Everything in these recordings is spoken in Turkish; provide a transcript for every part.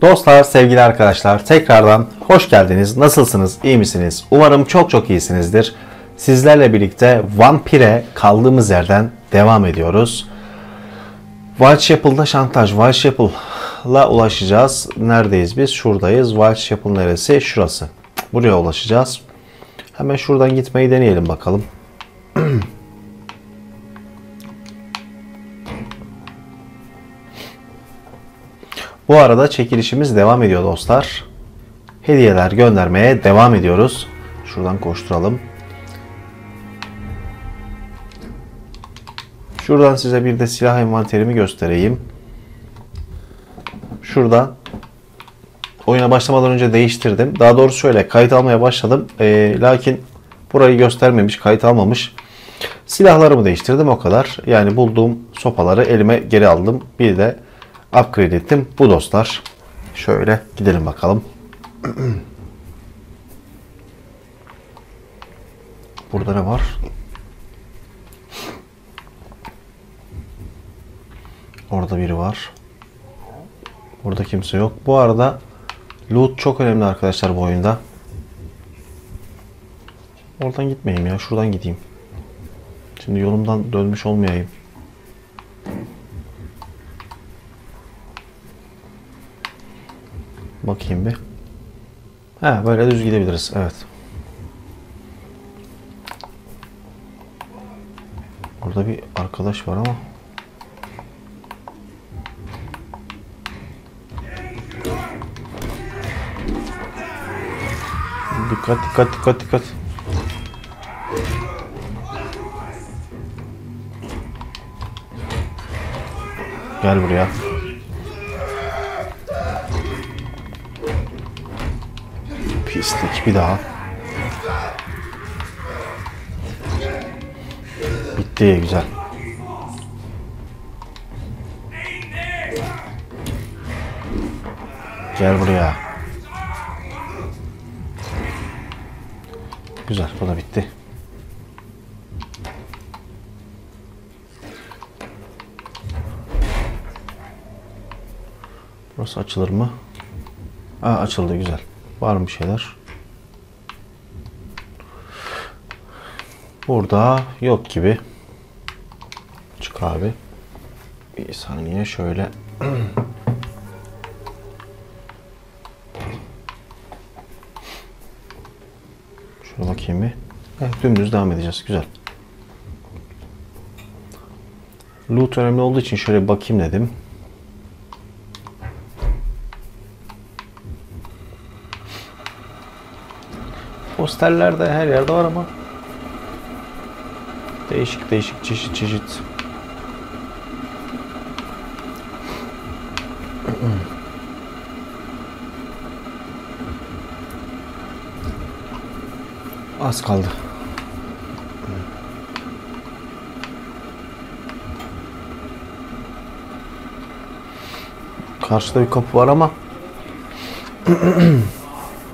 Dostlar, sevgili arkadaşlar, tekrardan hoş geldiniz. Nasılsınız? İyi misiniz? Umarım çok iyisinizdir. Sizlerle birlikte Vampir'e kaldığımız yerden devam ediyoruz. Whitechapel'da şantaj. Whitechapel'a ulaşacağız. Neredeyiz biz? Şuradayız. Whitechapel neresi? Şurası. Buraya ulaşacağız. Hemen şuradan gitmeyi deneyelim bakalım. Bu arada çekilişimiz devam ediyor dostlar. Hediyeler göndermeye devam ediyoruz. Şuradan koşturalım. Şuradan size bir de silah envanterimi göstereyim. Şurada oyuna başlamadan önce değiştirdim. Daha doğrusu şöyle kayıt almaya başladım. Lakin burayı göstermemiş, kayıt almamış. Silahlarımı değiştirdim, o kadar. Yani bulduğum sopaları elime geri aldım. Bir de upgrade ettim. Bu dostlar. Şöyle gidelim bakalım. Burada ne var? Orada biri var. Burada kimse yok. Bu arada loot çok önemli arkadaşlar bu oyunda. Oradan gitmeyeyim ya. Şuradan gideyim. Şimdi yolumdan dönmüş olmayayım. Bakayım bir. He, böyle düz gidebiliriz. Evet. Burada bir arkadaş var ama. Dikkat. Gel buraya. Pislik bir daha. Bitti, güzel. Gel buraya. Güzel, bu da bitti. Burası açılır mı? Aa, açıldı, güzel. Var mı bir şeyler? Burada yok gibi. Çık abi. Bir saniye şöyle. Şuna bakayım bir. Evet, dümdüz devam edeceğiz. Güzel. Loot önemli olduğu için şöyle bir bakayım dedim. Posterler de her yerde var ama değişik çeşit. Az kaldı. Karşıda bir kapı var ama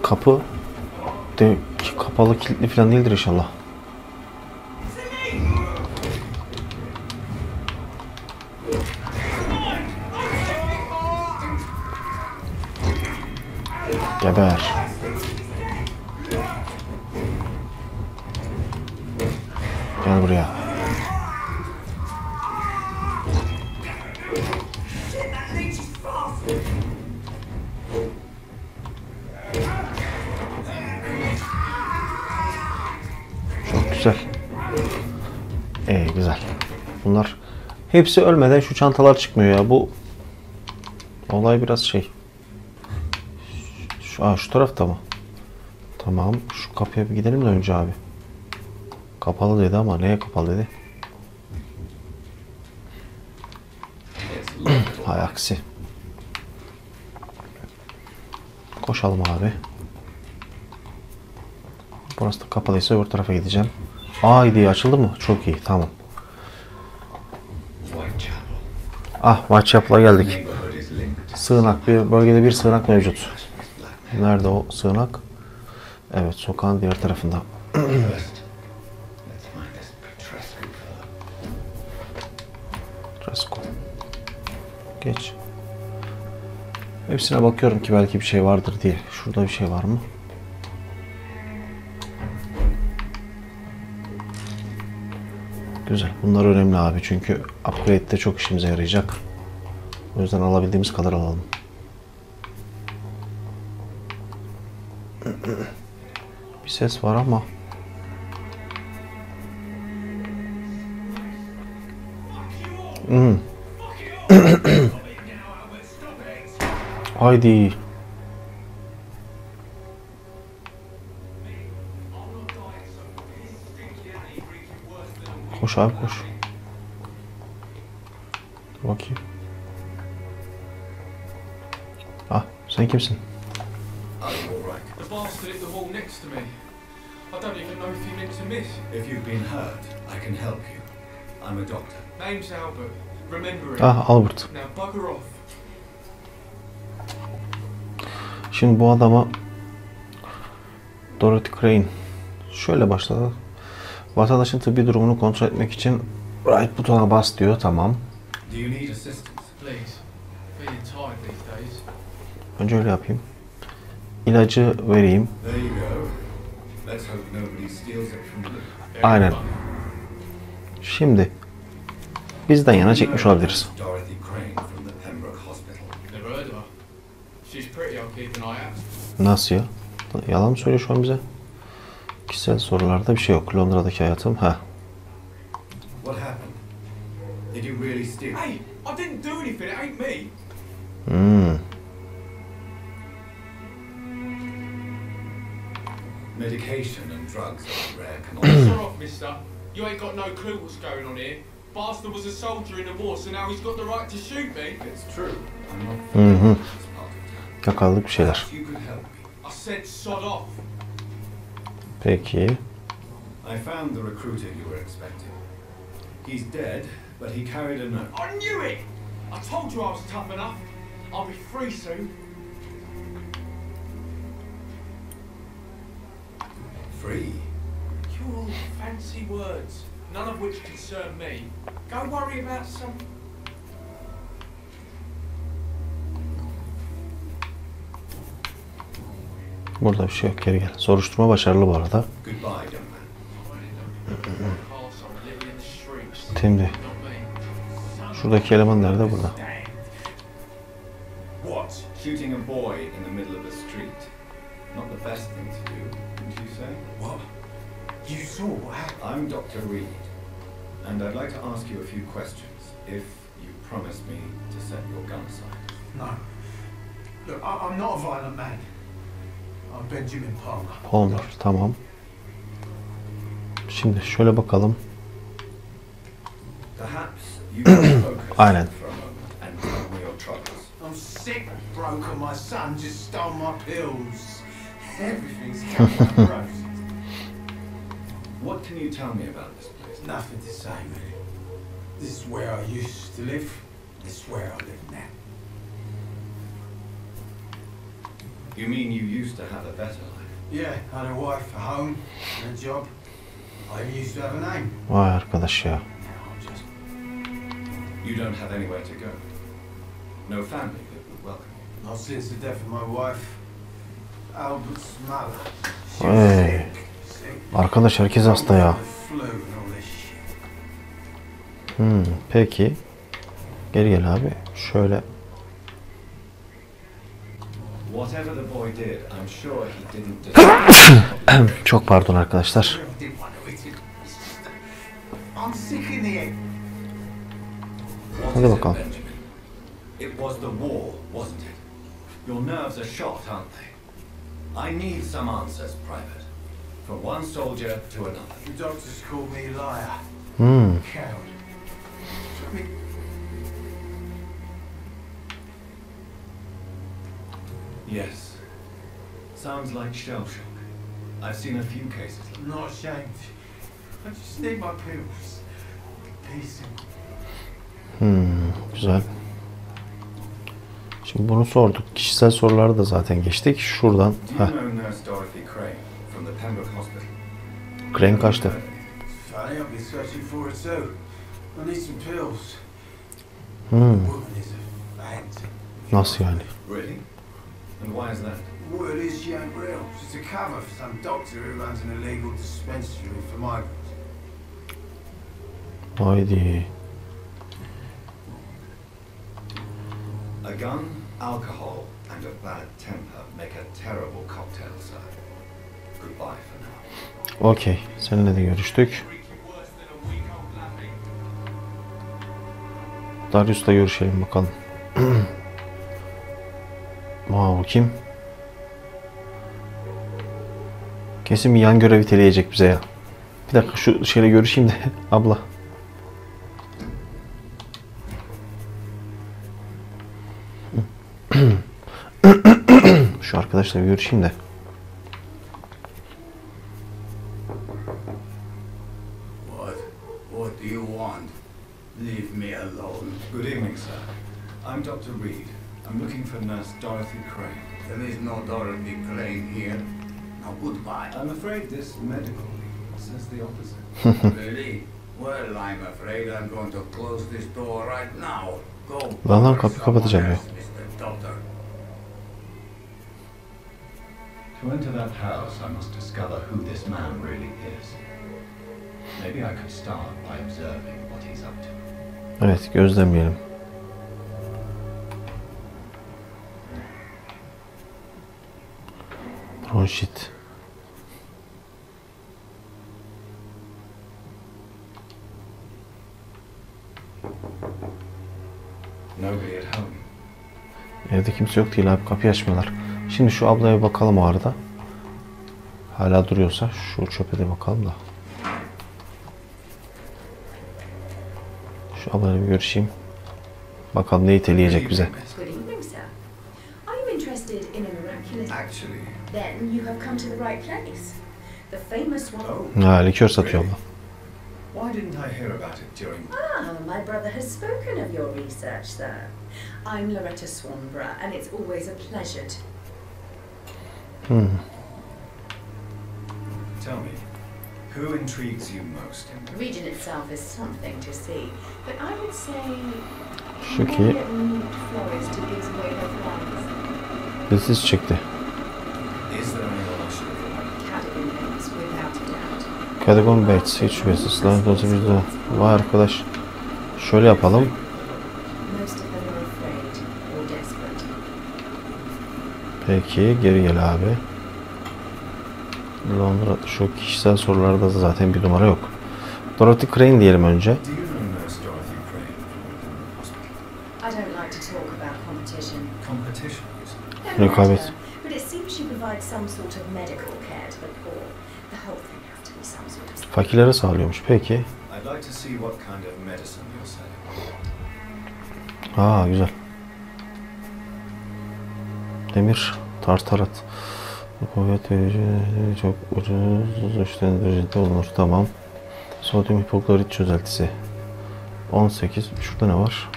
kapı de kapalı, kilitli falan değildir inşallah. Geber. Gel buraya. Çok güzel. Güzel. Bunlar hepsi ölmeden şu çantalar çıkmıyor ya. Bu olay biraz şey. Şu tarafta mı? Tamam. Şu kapıya bir gidelim de önce abi. Kapalı dedi ama neye kapalı dedi? Hay aksi. Koşalım abi. Burası da kapalıysa öbür tarafa gideceğim. İyi, açıldı mı? Çok iyi, tamam. Whitechapel'a geldik. Sığınak, bir bölgede bir sığınak mevcut. Nerede o sığınak? Evet, sokağın diğer tarafında. Geç. Hepsine bakıyorum ki belki bir şey vardır diye. Şurada bir şey var mı? Güzel. Bunlar önemli abi çünkü upgrade'de çok işimize yarayacak. O yüzden alabildiğimiz kadar alalım. Bir ses var ama. Haydi. Koş abi koş. Dur bakayım. Ah, sen kimsin? Ah, Albert. Şimdi bu adama Crane şöyle başladı. Vatandaşın tıbbi durumunu kontrol etmek için Reid butona bas diyor. Tamam. Önce öyle yapayım. İlacı vereyim. Aynen. Şimdi bizden yana çekmiş olabiliriz. Nasıl ya? Yalan mı söylüyor şu an bize? Kişisel sorularda bir şey yok. Londra'daki hayatım. Ha. Medication and drugs are rare commodities. Shut off, mister. You ain't got no clue what's going on here. Bastard was a soldier in the war, so now he's got the right to shoot me. It's true. I'm not. Yakaladık bir şeyler. I said sod off. Peki. I found the recruiter you were expecting. He's dead, but he carried a note. I knew it. I told you I was tough enough. I'll be free soon. Free? You're all fancy words, none of which concern me. Go worry about some... Burada bir şey yok. Geri gel. Soruşturma başarılı bu arada. Şimdi şuradaki eleman nerede? Burada. What? Shooting a boy in the middle of the street. Not the best thing to do, wouldn't you say? What? You saw what happened? I'm Dr. Reid, and I'd like to ask you a few questions, if you promise me to set your gun aside. No. Look, I'm not a violent man. I'm Benjamin Palmer, tamam. Şimdi şöyle bakalım. Aynen. I'm sick, broken. My son just stole my pills. Everything's coming up. What can you tell me about this place? Nothing to say, really. This is where I used to live. This is where I live now. You mean you used to have a better life? Yeah, I had a wife, a home, and a job. I even used to have a name. Vay arkadaş ya. You don't have anywhere to go. No family that would welcome you. Not since the death of my wife, Albert's mother. She was sick. Arkadaş herkes hasta ya. Peki. Geri gel abi. Şöyle. Çok pardon arkadaşlar. Hadi bakalım. It was the war, wasn't it? Your nerves are shot, aren't they? I need some answers, Private. From one soldier to another. The doctors called me liar. Coward. Yes. Sounds like shell shock. I've seen a few cases. I'm not ashamed. I just need my pills. Peace. Güzel. Şimdi bunu sorduk. Kişisel soruları da zaten geçtik. Şuradan. Crane kaçtı. Hmm. Nasıl yani? Really? And why is that? Word is she ain't real. She's a cover for some doctor who runs an illegal dispensary for migrants. Haydi. A gun, alcohol, and a bad temper make a terrible cocktail, sir. Goodbye for now. Okey. Seninle de görüştük. Darius'la görüşelim bakalım. Bu kim? Kesin bir yan görev iteleyecek bize ya. Bir dakika şu şeyle görüşeyim de abla. Şu arkadaşla bir görüşeyim de. What do you want? Leave me alone. Good evening, sir. I'm Dr. Reid. I'm looking for Nurse Dorothy Crane. There is no Dorothy Crane here. Now goodbye. I'm afraid this medical legal says the opposite. Really? Well, I'm afraid I'm going to close this door right now. Go. Lan kapıyı kapatacağım ya. Mr. Doctor. To enter that house, I must discover who this man really is. Maybe I could start by observing what he's up to. Evet, gözlemleyelim. Bronşit. Nobody at home. Evde kimse yok değil abi, kapıyı açmıyorlar. Şimdi şu ablaya bakalım o arada. Hala duruyorsa şu çöpe de bakalım da. Şu ablayla bir görüşeyim. Bakalım ne iteleyecek bize. Good evening, sir. Are you interested in a miraculous? Actually, Then you have come to the right place. The famous one. oh, Ha, likör satıyor abla. why didn't I hear about it during... Ah, my brother has spoken of your research, sir. I'm Loretta Swanborough, and it's always a pleasure to... Tell me, who intrigues you most in The region itself is something to see, but I would say... Şu ki florist who gives away her flowers. dilsiz çıktı. Is there any relation of Cadogan Bates, without a doubt. Cadogan Bates hiç şüphesiz. Lanet olsun bizde. Vay arkadaş. Şöyle yapalım. Most of them are afraid or desperate. Peki geri gel abi. Londra şu kişisel sorularda da zaten bir numara yok. Dorothy Crane diyelim önce. Do you know Nurse Dorothy Crane from the hospital? I don't like to talk about competition. Competition, you say? No Rekabet. matter, but it seems she provides some sort of medical care to the poor. The whole thing has to be some sort of... Fakirlere sağlıyormuş. Peki. I'd like to see what kind of medicine you're selling. Aa güzel. Demir tartarat. Kuvvet verici, çok ucuz, güçlendirici olur. Tamam. Sodyum hipoklorit çözeltisi. 18. Şurada ne var?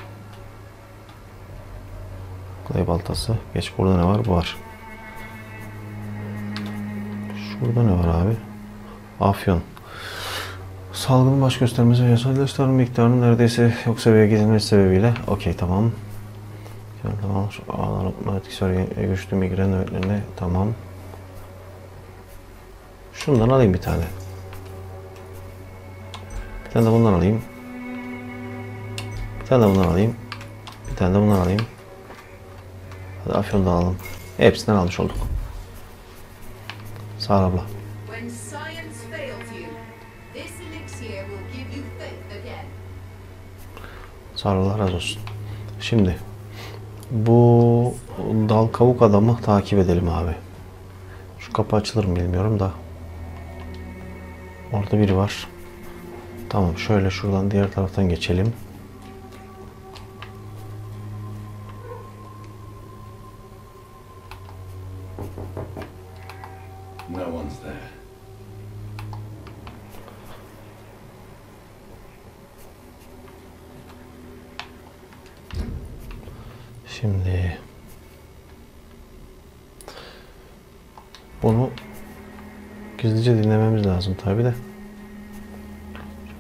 Clay baltası. Geç, burada ne var? Bu var. Şurada ne var abi? Afyon. Salgının baş göstermesi ve yasal ilaçların miktarının neredeyse yok seviyeye gidilmesi sebebiyle. Okey, tamam. Tamam. Şu ağlarına etkisi var. Güçlü migren nöbetlerine. Tamam. Şundan alayım bir tane. Bir tane de bundan alayım. Bir tane de bundan alayım. Bir tane de bundan alayım. Hadi afyondan alalım. Hepsinden almış olduk. Sağ ol abla. When science fails you, this elixir will give you faith again. Sağ ol, Allah razı olsun. Şimdi bu dal kavuk adamı takip edelim abi. Şu kapı açılır mı bilmiyorum da. Orada biri var. Tamam, şöyle şuradan diğer taraftan geçelim. No one's there. Şimdi bunu gizlice dinlememiz lazım tabi de.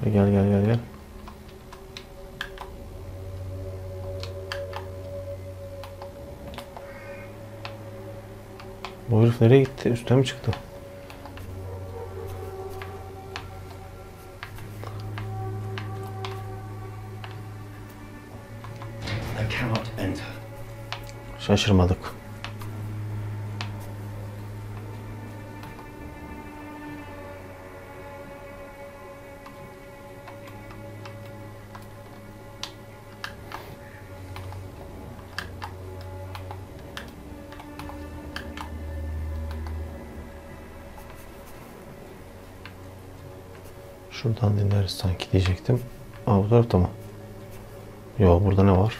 Şöyle gel. Bu herif nereye gitti? Üste mi çıktı? I cannot enter. Şaşırmadık. Şuradan dinleriz sanki diyecektim. Aa, bu tarafta mı? Yo, burada ne var?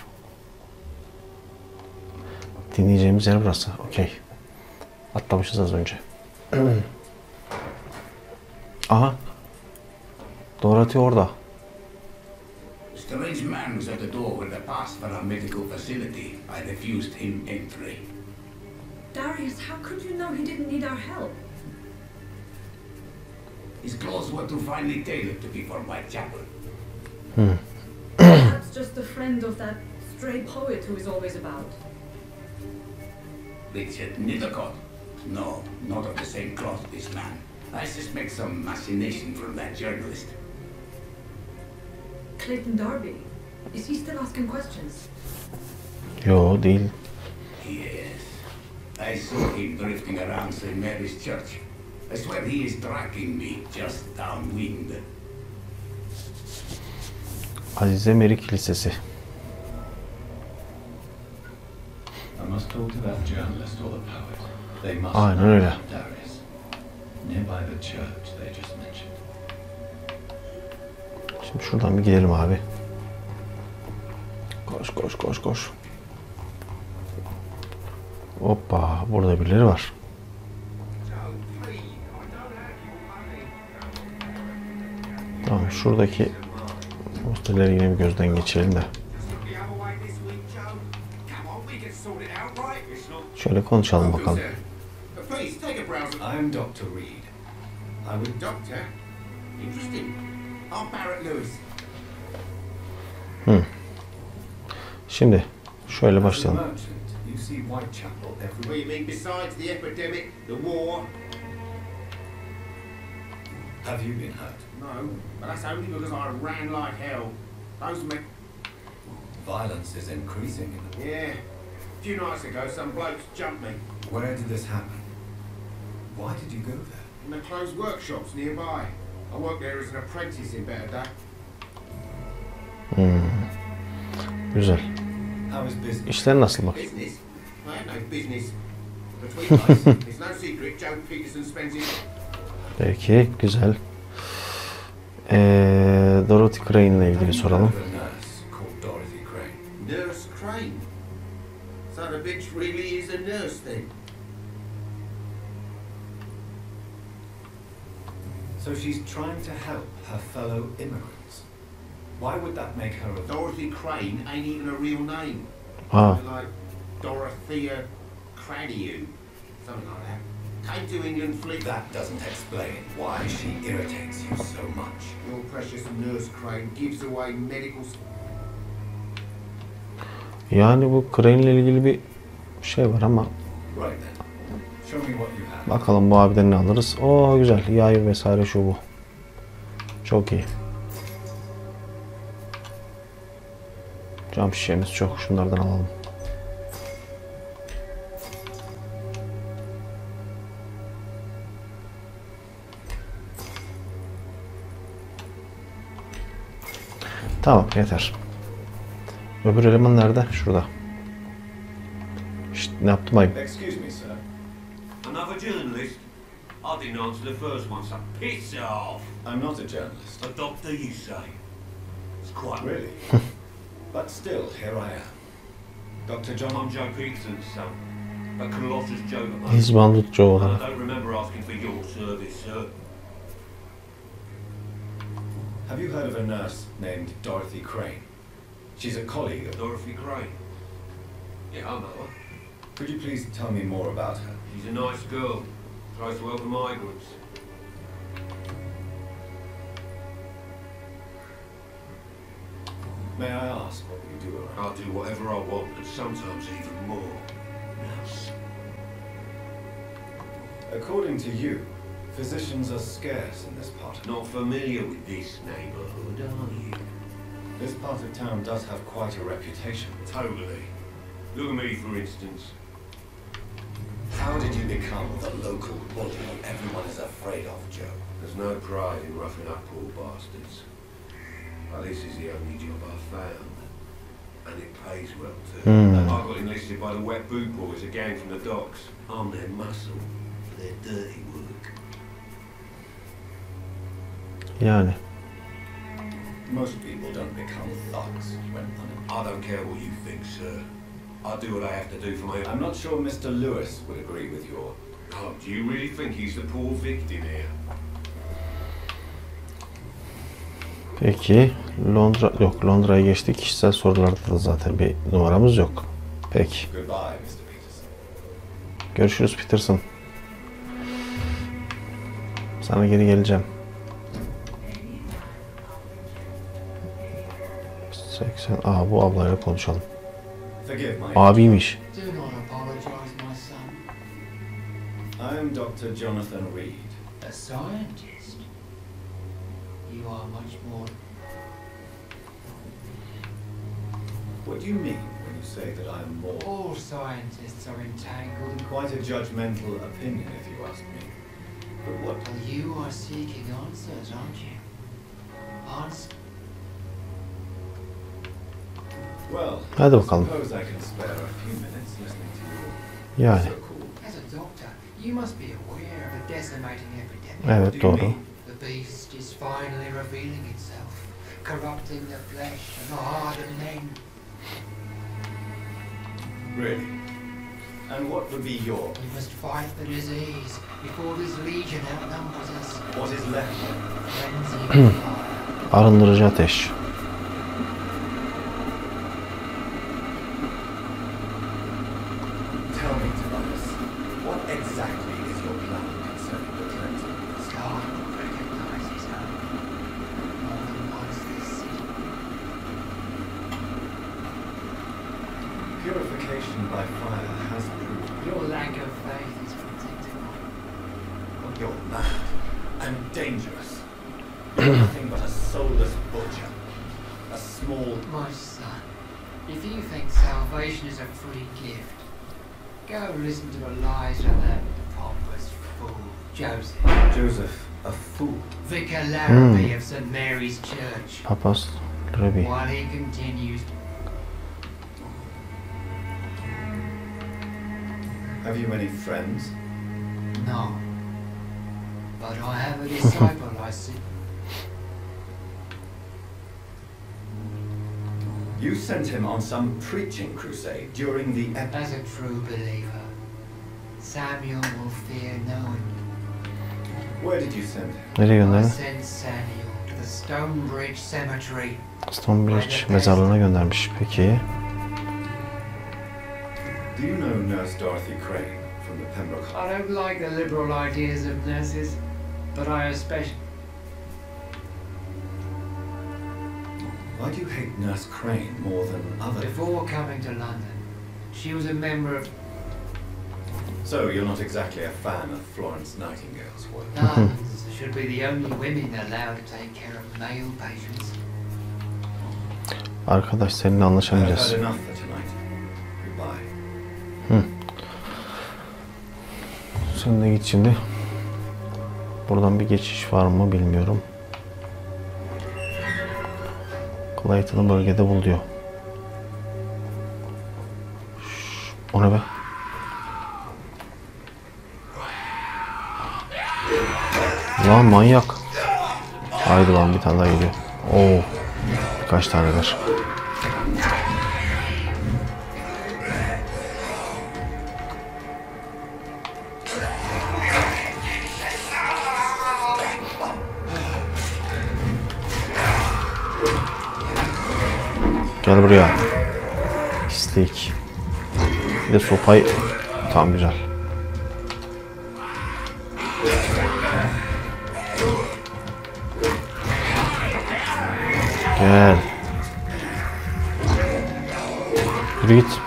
Dinleyeceğimiz yer burası. Okey. Atlamışız az önce. Aha. Dorothy orada. A strange man was at the door with a pass for a medical facility. I refused him entry. Darius, how could you know he didn't need our help? His clothes were too finely tailored to be for Whitechapel. Perhaps just a friend of that stray poet who is always about. Richard Nethercott? No, not of the same cloth, this man. I suspect some machination from that journalist. Clayton Darby. Is he still asking questions? Yo, değil. Yes. I saw him drifting around St. Mary's Church. I swear he is tracking me just downwind. Azize Meri Kilisesi. I must talk to that journalist or the poet. They must Aynen know öyle. about Darius. Nearby the church they just mentioned. Şimdi şuradan bir gidelim abi. Koş koş koş koş. Hoppa, burada birileri var. Tamam, şuradaki posterleri yine bir gözden geçirelim de. Şöyle konuşalım bakalım. Please take a browse. I'm Dr. Reid. I would Doctor? Interesting. I'm Barrett Lewis. Şimdi şöyle As a başlayalım. merchant, you see Whitechapel What do everywhere. you mean besides the epidemic, the war? Have you been hurt? No, but that's only because I ran like hell. Those men... Violence is increasing in the... Yeah. A few nights ago, some blokes jumped me Where did this happen? Why did you go there? in the closed workshops nearby. I worked there as an apprentice in better day. Güzel. How is business? İşler nasıl bak? Business? I had no business. Between us, it's no secret Joe Peterson spends his... Peki, güzel. Dorothy Crane ile ilgili soralım. Have you heard of a nurse called Dorothy Crane? Nurse Crane. So the bitch really is a nurse then? So she's trying to help her fellow immigrants. Why would that make her a... Dorothy Crane ain't even a real name. Ha, Like Dorothea Craniu, something like that. Came to England fleet. That doesn't explain why she irritates you so much. Your precious Nurse Crane gives away medical... yani bu Crane ile ilgili bir şey var ama Right then. Show me what you have. bakalım bu abiden ne alırız. Oo, güzel. Yay vesaire şu bu. Çok iyi. Cam şişemiz çok. Şunlardan alalım. Tamam, yeter. Öbür eleman nerede? Şurada. Şşt, ne yaptım ayıp? Excuse me, sir. Another journalist? I didn't answer the first one, so piss off. I'm not a journalist. A doctor, you say? It's quite Really? But still, here I am. Dr. John... I'm Joe Peterson's son. A Colossus joker, mate. Hizmanlık Joe And I olarak. don't remember asking for your service, sir. Have you heard of a nurse named Dorothy Crane? She's a colleague of... Dorothy Crane. Yeah, I know her. Could you please tell me more about her? She's a nice girl. Tries to help the migrants. May I ask what you do around? I'll do whatever I want, and sometimes even more. Now, According to you, physicians are scarce in this part. Not familiar with this neighborhood, are you? This part of town does have quite a reputation. Totally. Look at me, for instance. How did you become the local bully everyone is afraid of, Joe? There's no pride in roughing up poor bastards. But this is the only job I found. And it pays well too. I got enlisted by the Wet Boot Boys, a gang from the docks. I'm their muscle for their dirty work. Yani. Most people don't become thugs when unemployed. I don't care what you think, sir. I do what I have to do for my... I'm not sure Mr. Lewis would agree with your... Oh, do you really think he's the poor victim here? Peki Londra'ya geçtik. Kişisel sorularda da zaten bir numaramız yok. Peki. Goodbye, Mr. Peterson. Görüşürüz Peterson. Sana geri geleceğim. 80. Bu ablayla konuşalım. Forgive my... Abiymiş. Do not apologize, my son. I am Dr. Jonathan Reid. A scientist. You are much more. What do you mean when you say that I am more... All scientists are entangled in. Quite a judgmental opinion, if you ask me. But what... Well, you are seeking answers, aren't you? Answers. Well, Hadi I bakalım. suppose I can spare a few minutes listening to you. Yani. So cool. As a doctor, you must be aware of a decimating epidemic. Evet, doğru. The beast is finally revealing itself, corrupting the flesh and the heart of men. Really? And what would be your... We must fight the disease before this legion outnumbers us. What is left? Frenzy of fire. Arındırıcı ateş. Tell me, Tobias, what exactly is your plan concerning the cleansing? God recognizes her more than once this city. Purification by fire has proved... Your lack of faith is predictable. You're mad and dangerous. You're nothing but a soulless butcher. A small... My son, if you think salvation is a free gift, go listen to the lies of that pompous fool, Joseph. Joseph, a fool. Vicar Larrabee of St. Mary's Church. Papaz Larrabee. While he continues... Have you many friends? No. But I have a disciple, I see. You sent him on some preaching crusade during the... As a true believer, Samuel will fear no one. Where did you send him? Nereye I gönderdin? sent Samuel to the Stonebridge Cemetery. Stonebridge mezarlığına göndermiş. Peki. Do you know Nurse Dorothy Crane from the Pembroke... I don't like the liberal ideas of nurses, but I especially... Why do you hate Nurse Crane more than others? Before coming to London, she was a member of... So you're not exactly a fan of Florence Nightingale's work? Nuns should be the only women allowed to take care of male patients. Arkadaş seninle I've anlaşamayacağız. had enough for tonight. Goodbye. Sen de git şimdi. Buradan bir geçiş var mı bilmiyorum. Clayton'ı bölgede bul diyor. O ne be? Lan manyak. Haydi lan bir tane daha geliyor. Oo. Birkaç tane var. Gel buraya. Pislik. Bir de sopayı. Tam güzel. Gel. Yürü git.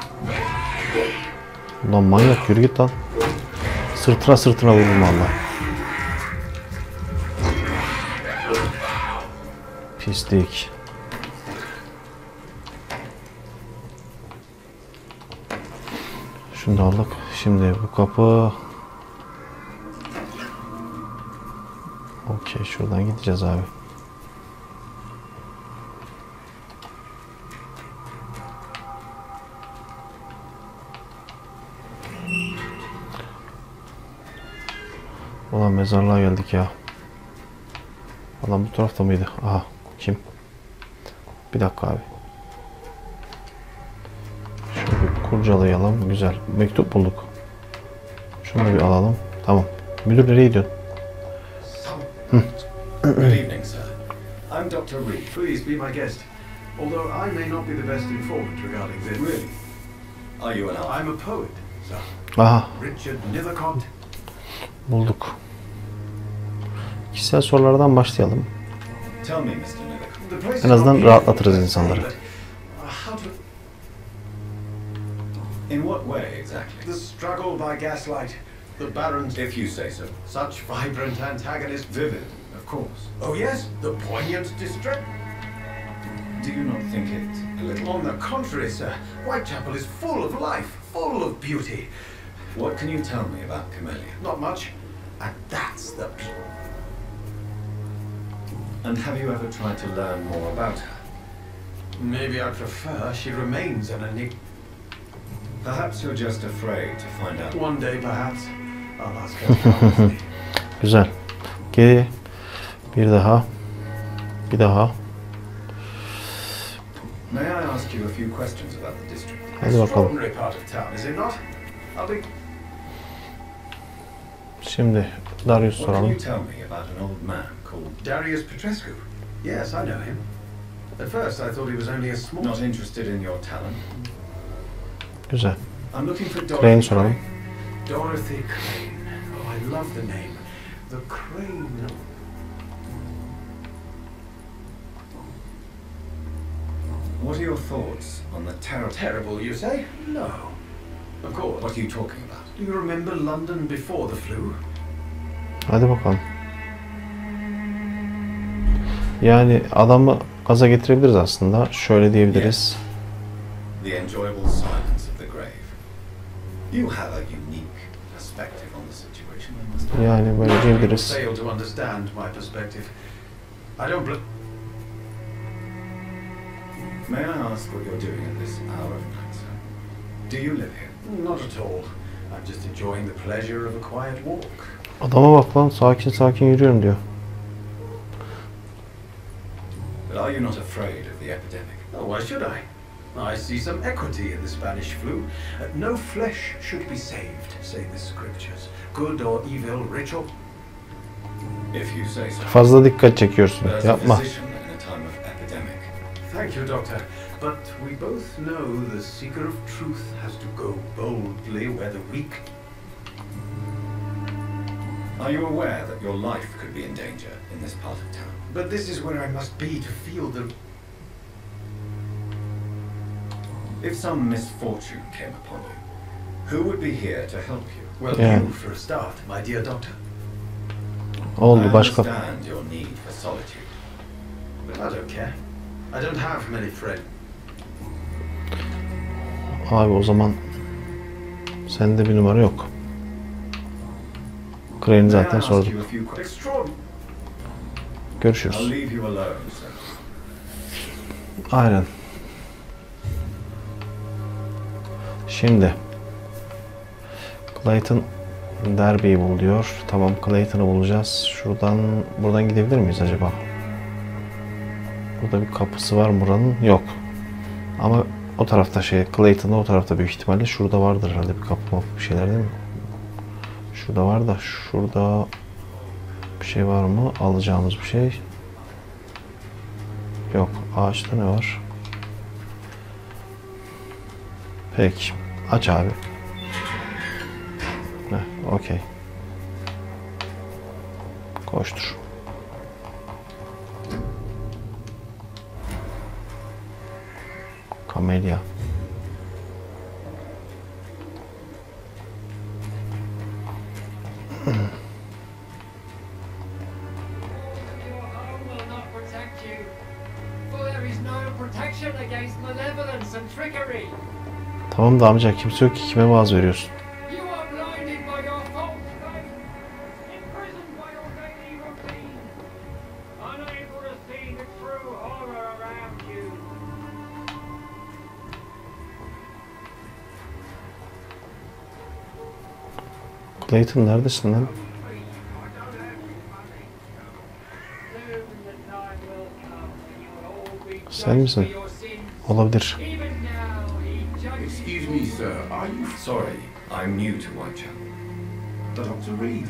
Lan manyak yürü git lan. Sırtına sırtına vururum valla. Pislik. Şunu da aldık. Şimdi bu kapı. Okey, şuradan gideceğiz abi. Ulan mezarlığa geldik ya. Adam bu tarafta mıydı? Aha, kim? Bir dakika abi. Şöyle bir kurcalayalım. Güzel. Mektup bulduk. Şunu da bir alalım. Tamam. Müdür nereye gidiyorsun? Good evening, sir. I'm Dr. Reid. Please be my guest. Although I may not be the best informed regarding this. Really? Are you an author? I'm a poet, sir. Aha, Richard Nethercott. bulduk. Kişisel sorulardan başlayalım. Tell me, Mr. Nethercott. The place En azından is not rahatlatırız easy, insanları. but how to... In what way, exactly? The struggle by gaslight. The Baron's... If you say so. Such vibrant antagonist. Vivid, of course. Oh yes, the poignant distress. Do you not think it a little... On the contrary, sir. Whitechapel is full of life, full of beauty. What can you tell me about Camellia? Not much. And that's the... And have you ever tried to learn more about her? Maybe I prefer she remains an enigma. Perhaps you're just afraid to find out. One day, perhaps. I'll ask her. Güzel. Ki bir daha. Bir daha. May I ask you a few questions about the district? Hadi bakalım. Extraordinary part of town, is it not? I'll be... Şimdi Darius What can soralım. you tell me about an old man called Darius Petrescu? Yes, I know him. At first, I thought he was only a small... Not interested in your talent. Güzel. I'm looking for Crane Dorothy soralım. Dorothy Crane. Oh, I love the name. The Crane. What are your thoughts on the terrible, you say? No. Of course. What are you talking about? Do you remember London before the flu? Hadi bakalım. Yani adamı gaza getirebiliriz aslında. Şöyle diyebiliriz. The enjoyable silence of the grave. You have a unique perspective on the situation, I must admit. Yani böyle diyebiliriz. Fail to understand my perspective. I don't May I ask what you're doing at this hour of night, sir? Do you live here? Not at all. I'm just enjoying the pleasure of a quiet walk. Adama bak lan, sakin sakin yürüyorum diyor. But are you not afraid of the epidemic? Oh, why should I? I see some equity in the Spanish flu. No flesh should be saved, say the scriptures. Good or evil, rich or... If you say so. Fazla dikkat çekiyorsun. But as a Yapma. physician in a time of epidemic. Thank you, Doctor. But we both know the seeker of truth has to go boldly where the weak... Are you aware that your life could be in danger in this part of town? But this is where I must be to feel the... If some misfortune came upon you, who would be here to help you? Well, Yeah. you for a start, my dear Doctor. Oldu I başka. understand your need for solitude. But I don't care. I don't have many friends. Abi o zaman sende bir numara yok. Crane'i May I zaten ask sorduk. you a few Extraordinary. I'll Görüşürüz. leave you alone, sir. Aynen. Şimdi Clayton Derby'yi bul diyor. Tamam, Clayton'ı bulacağız. Buradan gidebilir miyiz acaba? Burada bir kapısı var mı buranın? Yok. Ama o tarafta Clayton'da o tarafta büyük ihtimalle. Şurada vardır herhalde bir kapı, bir şeyler değil mi? Şurada var da şurada bir şey var mı? Alacağımız bir şey. Yok. Ağaçta ne var? Peki. Aç abi. Okey. Koştur. Camellia. Tamam da amca kimse yok ki kime vaaz veriyorsun? Clayton neredesin lan? Sen misin? Olabilir. Excuse me, sir. Are you Sorry, I'm new to Whitechapel. Dr. Reid,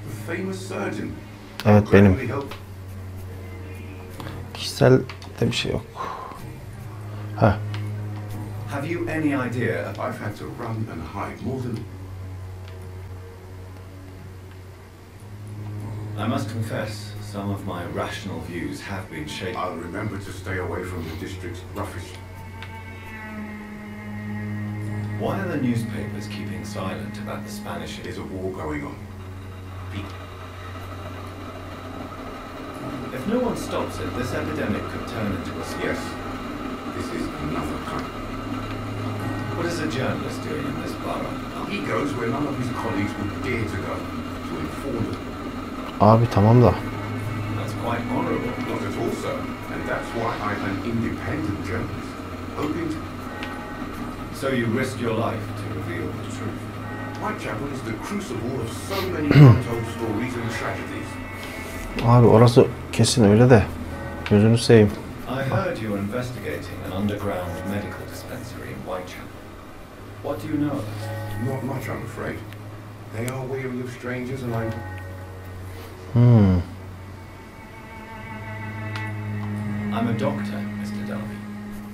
the famous surgeon? Evet benim. Gladly help. Kişisel de bir şey yok. Ha. Have you any idea? I've had to run and hide more than... I must confess, some of my rational views have been shaken. I'll remember to stay away from the district's ruffish. Why are the newspapers keeping silent about the Spanish? There's a war going on. If no one stops it, this epidemic could turn into a... Yes, this is another kind. What is a journalist doing in this borough? He goes where none of his colleagues would dare to go, to inform them. Abi tamam da. That's quite honourable. Not at all, sir. And that's why I'm an independent journalist, hoping to... So you risk your life to reveal the truth. Whitechapel is the crucible of so many untold stories and tragedies. Abi orası kesin öyle de. Gözünü seveyim. I heard you were investigating an underground medical dispensary in Whitechapel. What do you know of it? Not much, I'm afraid. They are wary of strangers and I'm... I'm a doctor, Mr. Darby.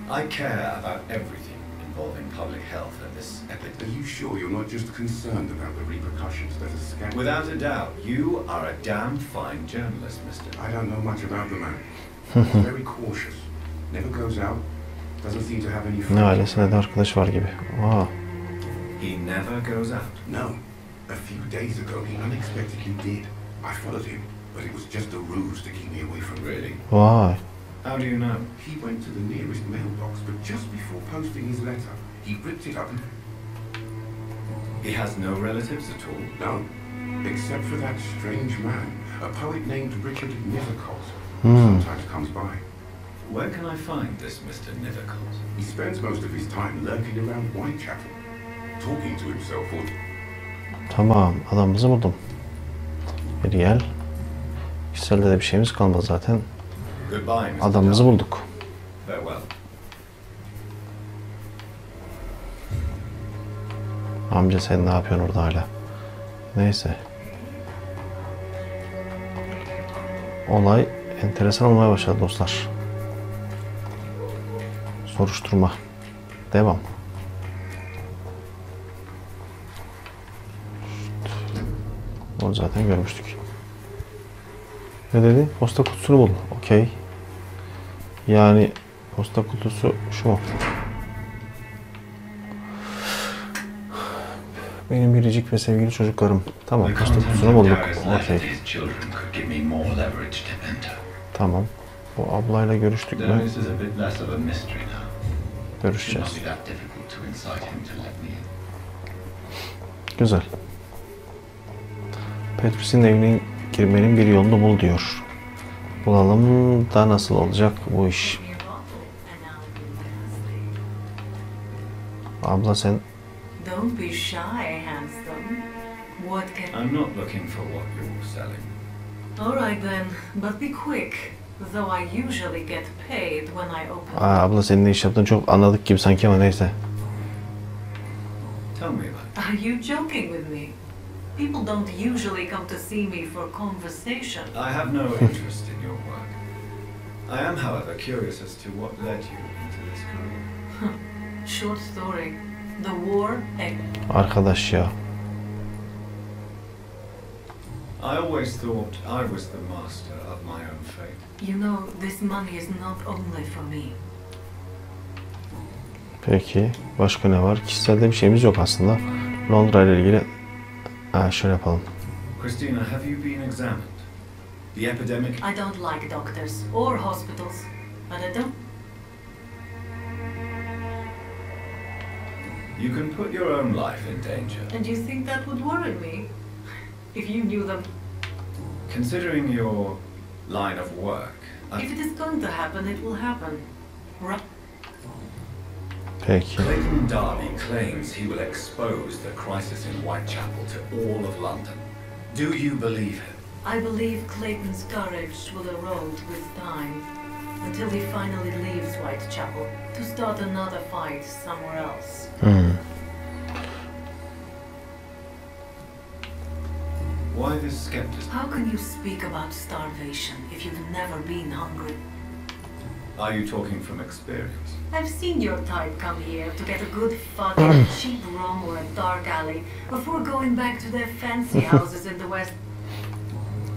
I care about everything involving public health and this Are epidemic. you sure you're not just concerned about the repercussions that are scattered? Without a doubt, you are a damn fine journalist, Mr. I don't know much about the man. He's very cautious. Never goes out. Doesn't seem to have any Ne friends. ailesine de arkadaş var gibi. Aa. He never goes out. No. A few days ago, he unexpectedly did. I followed him, but it was just a ruse to keep me away from Really? Vay. How do you know? He went to the nearest mailbox, but just before posting his letter, he ripped it up and... He has no relatives at all? No. Except for that strange man, a poet named Richard Nivercott, who sometimes comes by. Where can I find this Mr. Nivercott? He spends most of his time lurking around Whitechapel, talking to himself or... Tamam, adamımızı buldum. Geri gel. Kişiselde de bir şeyimiz kalmadı zaten. Goodbye, Mr. Adamımızı Darby. bulduk. Farewell. Amca sen ne yapıyorsun orada hala? Neyse. Olay enteresan olmaya başladı dostlar. Soruşturma. Devam. Onu zaten görmüştük. Ne dedi? Posta kutusunu bul. Okey. Yani posta kutusu şu mu? Benim biricik ve sevgili çocuklarım. Tamam, posta kutusunu bulduk. Okey. Tamam. Bu ablayla görüştük mü? Görüşeceğiz. Güzel. Petrus'in evine girmenin bir yolunu bul diyor. Bulalım da nasıl olacak bu iş? Abla sen... Don't be shy, handsome. What can... I'm not looking for what you're selling. All right then, but be quick. Though I usually get paid when I open... Abla senin ne iş yaptığını çok anladık gibi sanki ama neyse. Tell me about it. Are you joking with me? People don't usually come to see me for conversation. I have no interest in your work. I am, however, curious as to what led you into this career. Short story. The war and... Arkadaş ya. I always thought I was the master of my own fate. You know, this money is not only for me. Peki. Başka ne var? Kişiselde bir şeyimiz yok aslında. Londra ile ilgili... şöyle yapalım. Christina, have you been examined? The epidemic? I don't like doctors or hospitals, but I don't. You can put your own life in danger. And you think that would worry me? If you knew them. Considering your line of work, If it is going to happen, it will happen. Peki. Clayton Darby claims he will expose the crisis in Whitechapel to all of London. Do you believe him? I believe Clayton's courage will erode with time, until he finally leaves Whitechapel to start another fight somewhere else. Why this skepticism? How can you speak about starvation if you've never been hungry? Are you talking from experience? I've seen your type come here to get a good fuck in a cheap room or a dark alley before going back to their fancy houses in the West.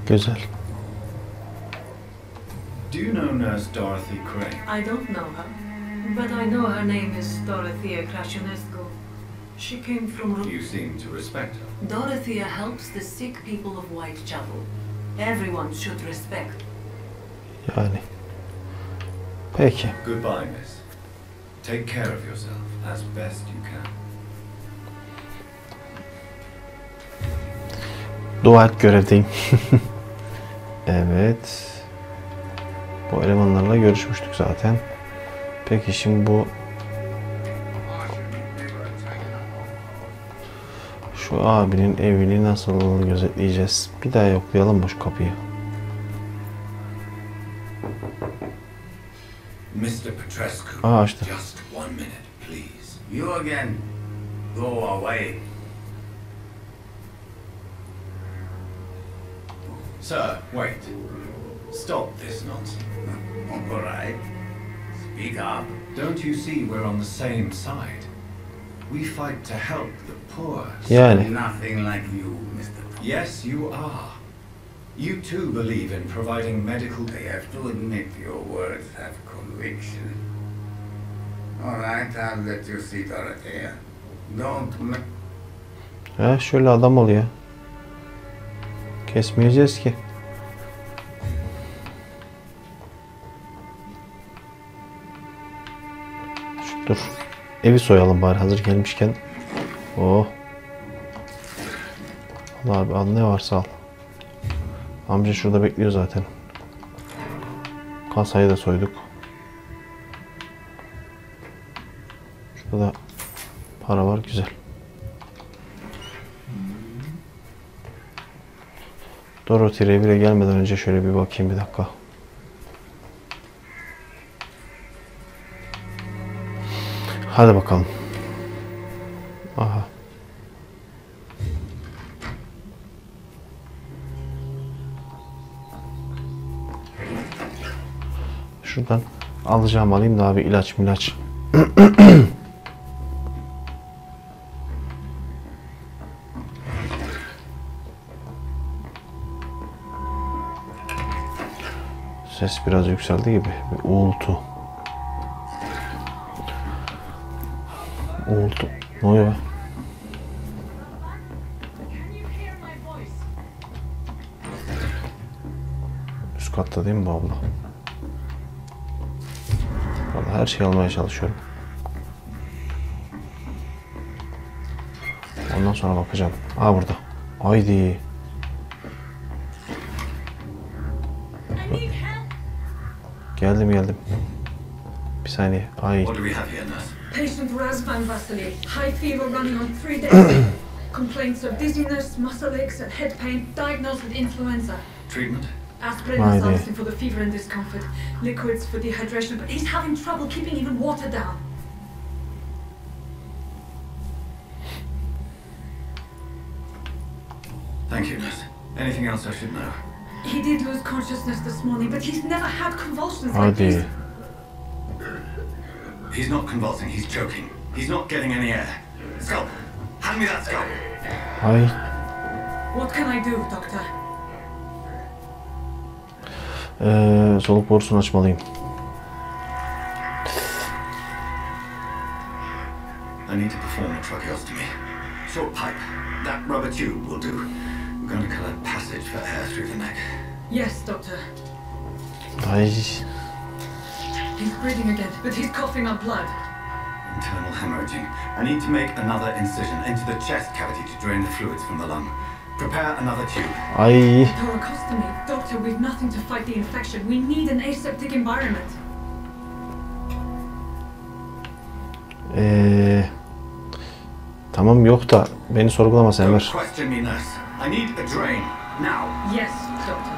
Güzel. Do you know Nurse Dorothy Crane? I don't know her, but I know her name is Dorothea Crashonescu. She came from... You seem to respect her. Dorothea helps the sick people of Whitechapel. Everyone should respect. Yani. Peki. Goodbye, miss. Take care of yourself as best you can. Dua et, görevdeyim. Evet. Bu elemanlarla görüşmüştük zaten. Peki şimdi bu şu abinin evini nasıl gözetleyeceğiz? Bir daha yoklayalım bu şu kapıyı. Mr. Petrescu, Açtı. just 1 minute, please. You again. Go away. Sir, wait. Stop this nonsense. All right. Speak up. Don't you see we're on the same side? We fight to help the poor. Yani. Nothing like you, Mr. Yes, you are. You too believe in providing medical... I have to admit your words have conviction. All right, I'll let you see Dorothea. Don't... Ha, şöyle adam ol ya. Kesmeyeceğiz ki. Dur. Evi soyalım bari hazır gelmişken. Oh. Allah abi, al ne varsa al. Amca şurada bekliyor zaten. Kasayı da soyduk. Şurada da para var, güzel. Dorothy Revir'e gelmeden önce şöyle bir bakayım bir dakika. Hadi bakalım. Aha. Şuradan alacağım, alayım da abi, ilaç milaç. Ses biraz yükseldi gibi. Bir uğultu. Uğultu. Ne oluyor? Üst katta değil mi bu abla? Vallahi her şeyi almaya çalışıyorum. Ondan sonra bakacağım. Aa, burada. Haydi. Geldim. Bir saniye. Ay. What do we have here, nurse? Patient Razvan Vasily. High fever running on 3 days. Complaints of dizziness, muscle aches and head pain. Diagnosed with influenza. Treatment? Aspirin and something for the fever and discomfort. Liquids for dehydration, but he's having trouble keeping even water down. Thank you, nurse. Anything else I should know? He did lose consciousness this morning, but he's never had convulsions like these. He's not convulsing, he's choking. He's not getting any air. Scalpel! Hand me that scalpel! Ay. What can I do, doctor? Soluk borusunu açmalıyım. I need to perform a tracheostomy. Short pipe. That rubber tube will do. We're going to collect for air through the neck. Yes, Doctor. Ay. He's breathing again, but he's coughing up blood. Internal hemorrhaging. I need to make another incision into the chest cavity to drain the fluids from the lung. Prepare another tube. Ay. Thoracostomy. Doctor, we've nothing to fight the infection. We need an aseptic environment. Tamam yok da beni sorgulama sen ver. Don't question me, nurse. I need a drain now. Yes, Doctor.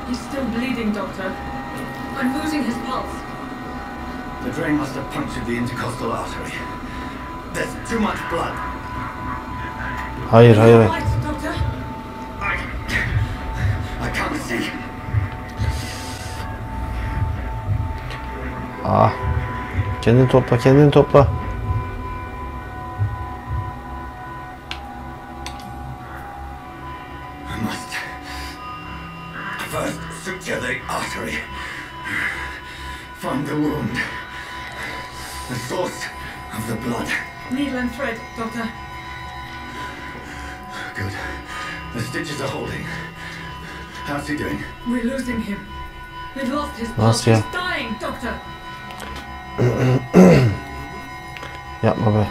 He's still bleeding, Doctor. I'm losing his pulse. The drain must have punctured the intercostal artery. There's too much blood. Hayır hayır hayır. Right, Doctor. I can't see. Ah. Kendini topla, kendini topla. I must first suture the artery. Find the wound. The source of the blood. Needle and thread, Doctor. Good. The stitches are holding. How's he doing? We're losing him. We've lost his pulse. Nasıl ya? He's dying, Doctor. Yapma be.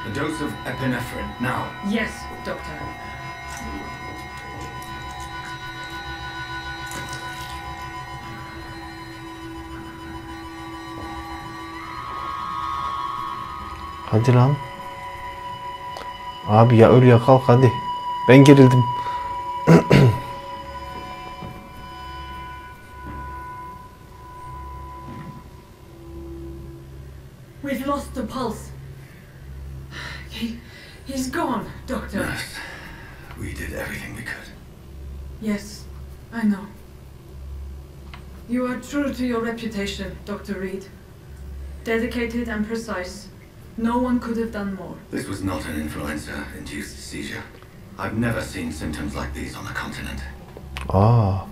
A dose of epinephrine now. Yes, Doctor. Hadi lan. Abi ya öl ya kalk hadi. Ben gerildim. We've lost the pulse. He's gone, Doctor. Nurse, we did everything we could. Yes, I know. You are true to your reputation, Dr. Reid. Dedicated and precise. No one could have done more. This was not an influenza-induced seizure. I've never seen symptoms like these on the continent. Aa.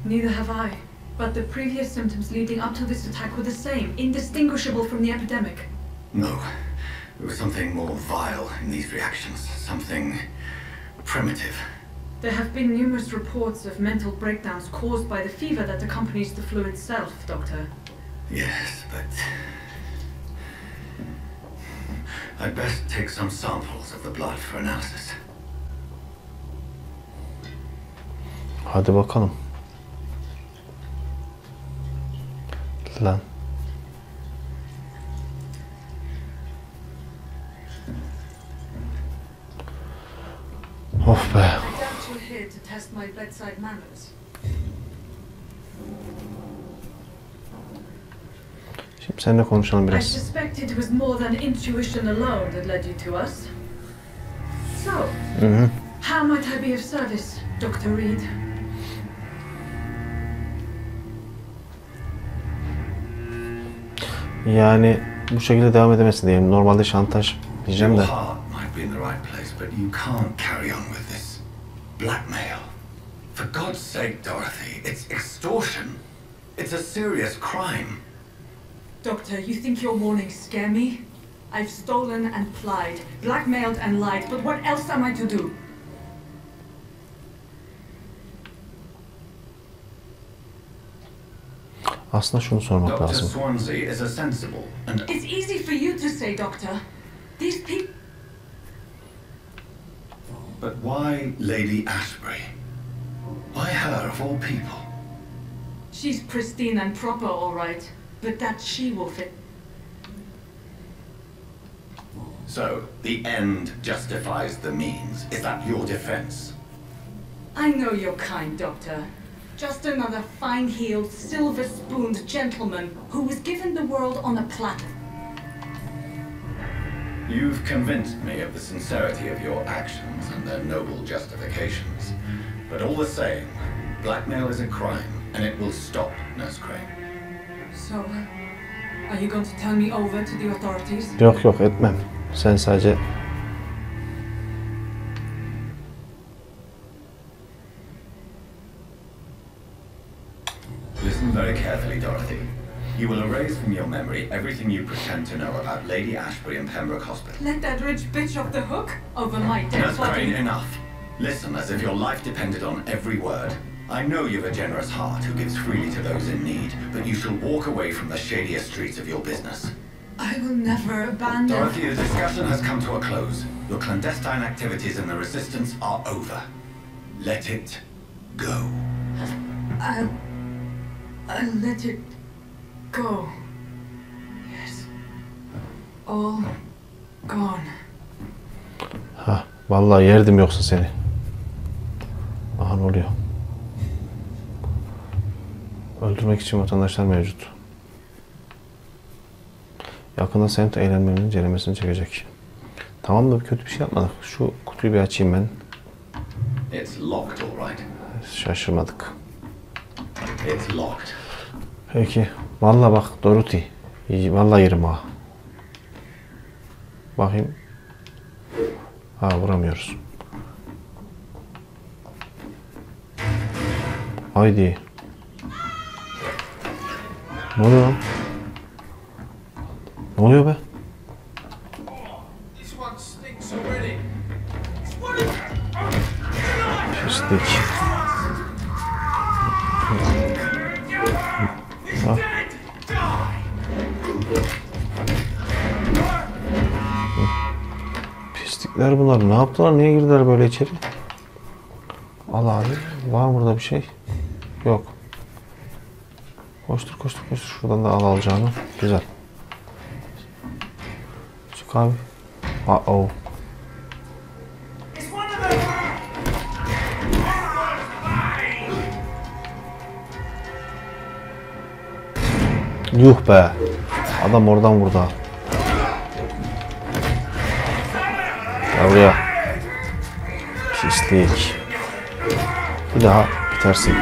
Neither have I. But the previous symptoms leading up to this attack were the same, indistinguishable from the epidemic. No. There was something more vile in these reactions. Something primitive. There have been numerous reports of mental breakdowns caused by the fever that accompanies the flu itself, Doctor. Yes, but I'd best take some samples of the blood for analysis. Hadi bakalım. Lan. Of be. I doubt you're here to test my bedside manners. Şimdi seninle konuşalım I biraz. suspect it was more than intuition alone that led you to us. So, how might I be of service, Dr. Reid? Yani bu şekilde devam edemesin diyelim. Normalde şantaj diyeceğim de. Your heart might be in the right place, but you can't carry on with this. Blackmail. For God's sake, Dorothy, it's extortion. It's a serious crime. Doctor, you think your warnings scare me? I've stolen and plied, blackmailed and lied, but what else am I to do? Aslında şunu sormak Dr. lazım. Swansea is a sensible and... It's easy for you to say, Doctor. These people... But why Lady Ashbury? Why her of all people? She's pristine and proper, all right, but that she will fit. So, the end justifies the means. Is that your defense? I know you're kind, Doctor. Just another fine-heeled, silver-spooned gentleman who was given the world on a platter. You've convinced me of the sincerity of your actions and their noble justifications. But all the same, blackmail is a crime, and it will stop, Nurse Crane. So, are you going to turn me over to the authorities? Yok yok etmem. Sen sadece... Listen very carefully, Dorothy. You will erase from your memory everything you pretend to know about Lady Ashbury and Pembroke Hospital. Let that rich bitch off the hook over my dead Nurse body. Crane, enough. Listen as if your life depended on every word. I know you've a generous heart who gives freely to those in need, but you shall walk away from the shadier streets of your business. I will never abandon... Dorothy, the discussion has come to a close. Your clandestine activities in the Resistance are over. Let it go. I'll let it go. Yes. All gone. Ha, vallahi yerdim yoksa seni. Aha, ne oluyor? Öldürmek için vatandaşlar mevcut. Yakında semt eğlenmenin incelemesini çekecek. Tamam da kötü bir şey yapmadık. Şu kutuyu bir açayım ben. It's locked, all right. Şaşırmadık. It's locked. Peki. Vallahi bak Dorothy. Vallahi yerim ha. Bakayım. Ha, vuramıyoruz. Haydi. Ne oluyor lan? Ne oluyor be? Pislik. Ha. Pislikler bunlar. Ne yaptılar? Niye girdiler böyle içeri? Al abi. Var mı burada bir şey? Yok. Koştur koştur koştur. Şuradan da alacağını. Güzel. Çık abi. Uh-oh. Yuh be. Adam oradan vurdu. Gel buraya. Pislik. Bir daha bitersin.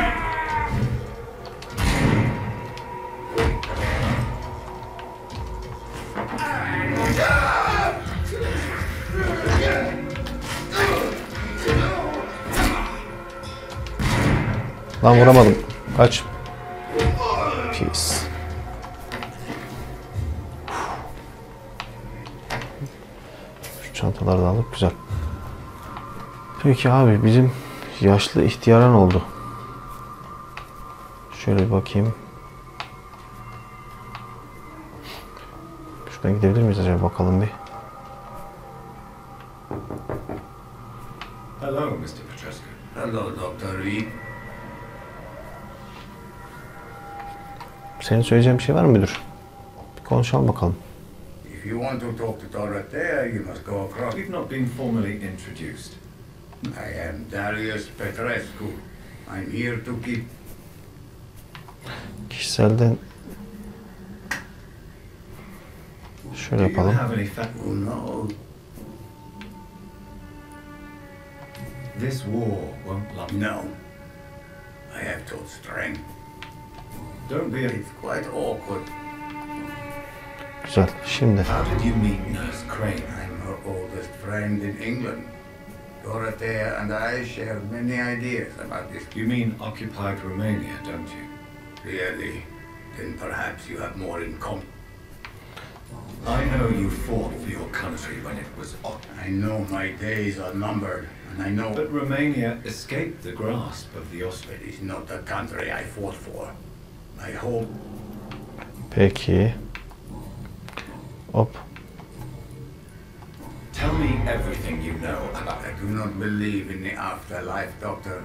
Lan vuramadım. Kaç. Pis. Şu çantaları da alıp güzel. Peki abi, bizim yaşlı ihtiyaran oldu. Şöyle bir bakayım. Şuradan gidebilir miyiz acaba, bakalım bir. Hello, Mr. Petrescu. Hello, Dr. Reid. Senin söyleyeceğin bir şey var mı müdür? Bir konuşalım bakalım. If you want to talk to Dorothea, you must go across. We've not been formally introduced. I am Darius Petrescu. I'm here to keep... Kişiselden şöyle yapalım. Oh no. This war won't last. No. I have taught strength. Don't be a... It's quite awkward. Güzel. Şimdi. How did you meet Nurse Crane? I'm her oldest friend in England. Dorothea and I share many ideas about this. You mean occupied Romania, don't you? Really? Then perhaps you have more in common. I know you fought for your country when it was occupied. I know my days are numbered, and I know... But Romania escaped the grasp of the Austrians. It is not the country I fought for. My home... Peki. Hop. Tell me everything you know about I it. do not believe in the afterlife, Doctor.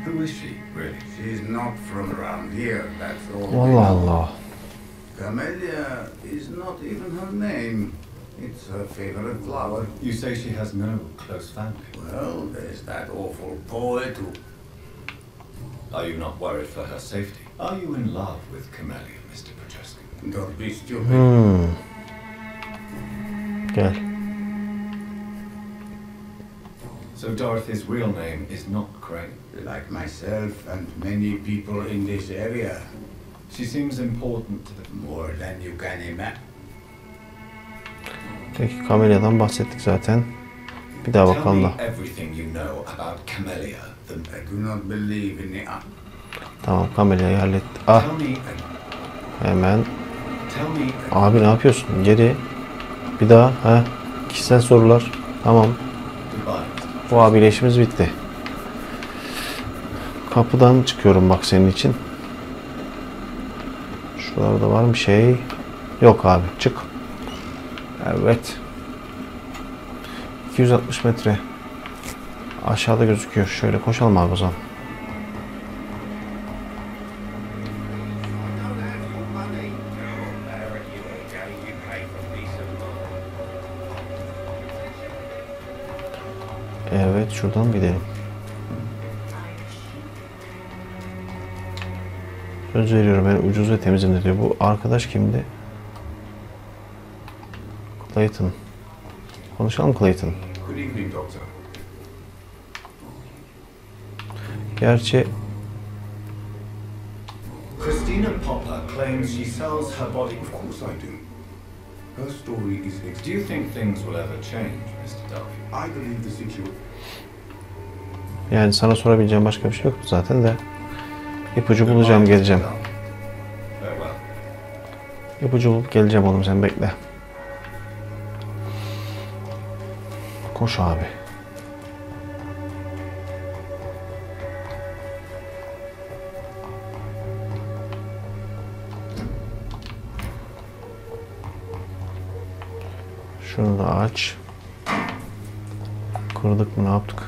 Who is she, really? She's not from around here, that's all we Allah know. Allah. Camellia is not even her name. It's her favorite flower. You say she has no close family. Well, there's that awful poet who... Are you not worried for her safety? Are you in love with Camellia, Mr. Petrescu? Don't be stupid. Gel. So Dorothy's real name is not Crane. Like myself and many people in this area. She seems important to the... More than you can imagine. Peki, Camelia'dan bahsettik zaten. Bir daha Tell bakalım me da. everything you know about Camellia. I do not believe in the... Tamam, kamerayı hallet. Ah. Hemen. Abi ne yapıyorsun? Geri. Bir daha. Ha. Kişisel sorular. Tamam. Bu abiyle işimiz bitti. Kapıdan çıkıyorum bak senin için. Şuralarda var mı şey? Yok abi, çık. Evet. 260 metre. Aşağıda gözüküyor. Şöyle koşalım abi o zaman. Evet, şuradan gidelim. Söz veriyorum, ben ucuz ve temizim diyor. Bu arkadaş kimdi? Clayton. Konuşalım Clayton. Good evening, Doctor. Gerçi Christina Popper claims she sells her body. Of course I do. Her story is Do you think things will ever change, Mr. Duffy? I believe the situation. yani sana sorabileceğim başka bir şey yoktu zaten de. İpucu bulacağım, geleceğim. Farewell. İpucu bulup geleceğim oğlum, sen bekle. Koş abi. Şunu da aç. Kırdık mı, ne yaptık?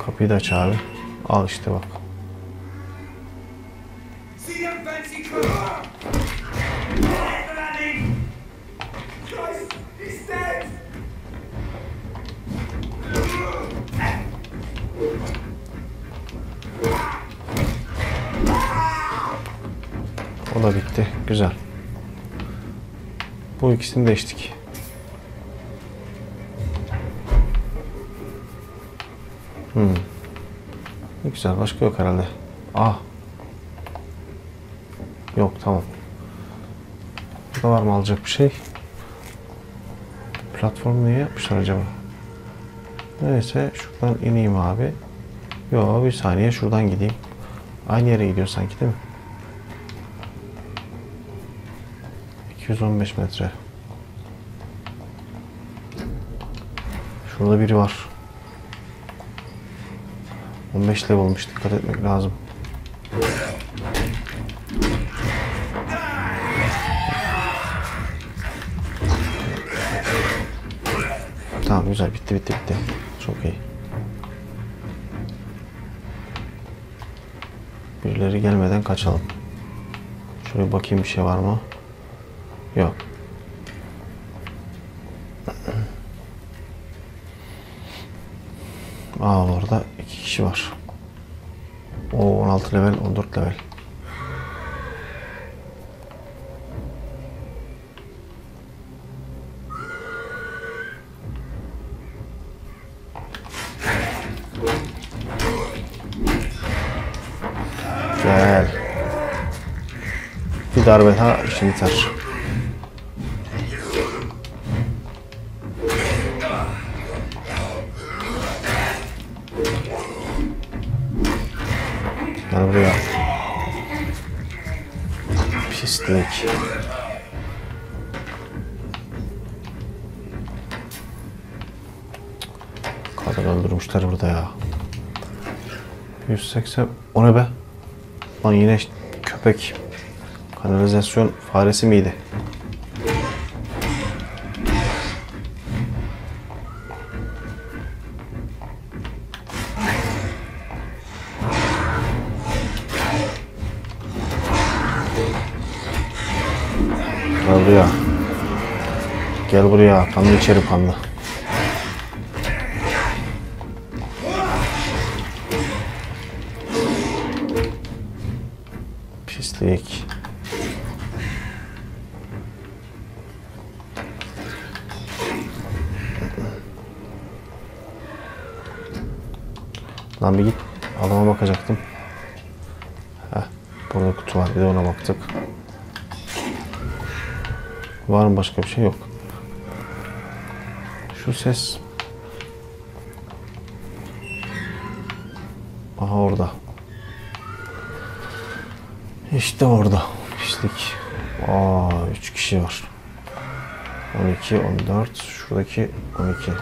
Kapıyı da aç abi. Al işte bak. O da bitti. Güzel. Bu ikisini de içtik. Ne güzel. Başka yok herhalde. Ah. Yok, tamam. Burada var mı alacak bir şey? Platformu niye yapmışlar acaba? Neyse, şuradan ineyim abi. Yok, bir saniye şuradan gideyim. Aynı yere gidiyor sanki, değil mi? 215 metre. Şurada biri var. 15 level olmuş, dikkat etmek lazım. Tamam, güzel, bitti. Çok iyi. Birileri gelmeden kaçalım. Şöyle bakayım, bir şey var mı? Yok. Orada 2 kişi var. O 16 level, 14 level. Gel. Bir darbe daha, işim biter. Gel buraya. Pislik. Kadar öldürmüşler burada ya. 180. O ne be? Lan yine köpek. Kanalizasyon faresi miydi? Gel buraya. Gel buraya. Kanlı içeri, kanlı. Pislik. Lan bir git. Adama bakacaktım. Heh, burada kutu var. Bir de ona baktık. Var mı başka bir şey? Yok. Şu ses. Aha, orada. İşte orada. Pislik. 3 kişi var. 12, 14. Şuradaki 12.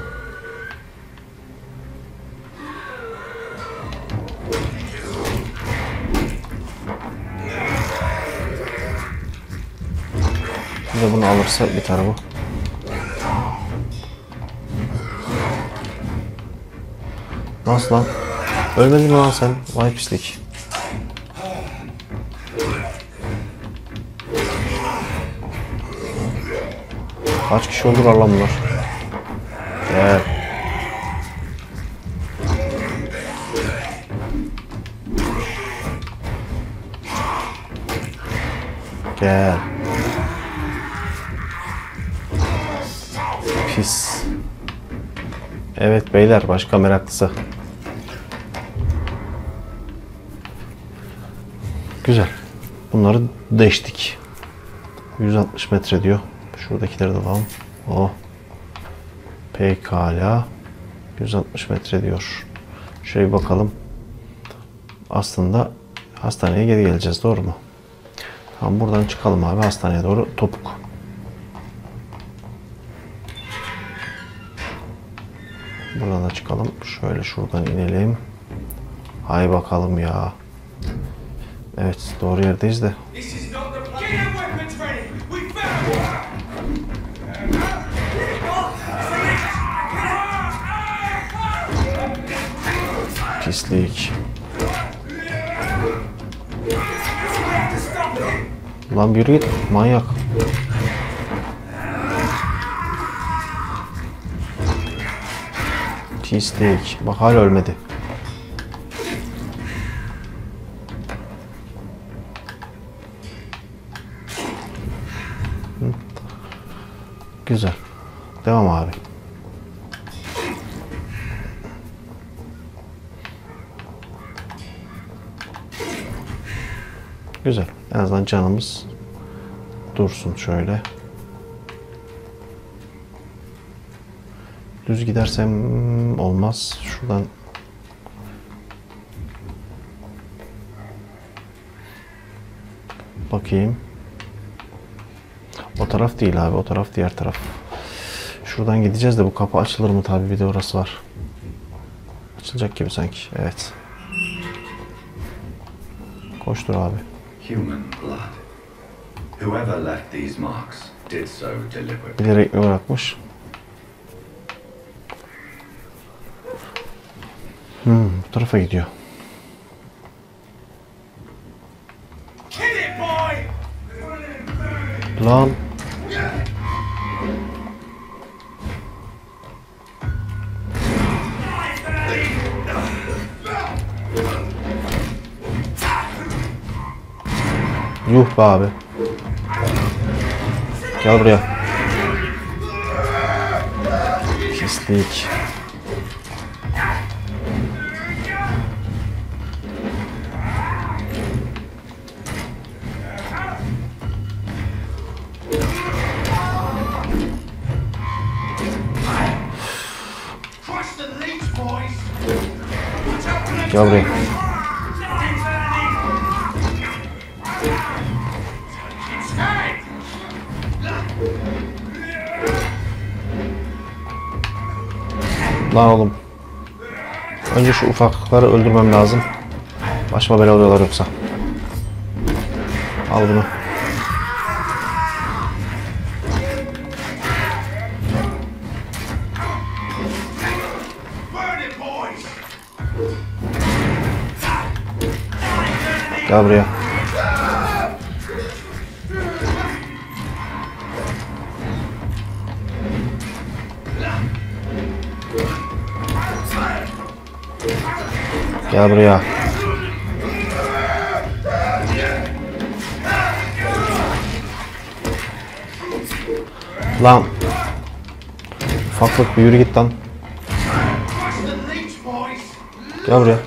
Bir de bunu alırsa biter bu. Nasıl lan? Ölmedin mi lan sen? Vay pislik. Kaç kişi oldular lan bunlar? Gel. Gel. Pis. Evet beyler, başka meraklısı. Güzel. Bunları deştik. 160 metre diyor. Şuradakileri de alalım. Pekala. 160 metre diyor. Şöyle bakalım. Aslında hastaneye geri geleceğiz, doğru mu? Tamam, buradan çıkalım abi, hastaneye doğru topuk. Buradan da çıkalım. Şöyle şuradan inelim. Hay bakalım ya. Evet, doğru yerdeyiz de. Pislik. Lan bir git, manyak. Pislik. Bak hala ölmedi. Güzel. Devam abi. Güzel. En azından canımız dursun şöyle. Düz gidersem olmaz. Şuradan bakayım. O taraf değil abi. O taraf diğer taraf. Şuradan gideceğiz de bu kapı açılır mı? Tabii bir de orası var. Açılacak gibi sanki. Evet. Koştur abi. Human blood. Whoever left these marks did so deliberately. Bilerek mi bırakmış? Bu tarafa gidiyor. Lan. Yuh be abi. Gel buraya. Pislik. Gel buraya. Lan oğlum. Önce şu ufaklıkları öldürmem lazım. Başıma bela oluyorlar yoksa. Al bunu. Gel buraya. Gel buraya. Lan. Ufaklık bir yürü git lan. Gel buraya.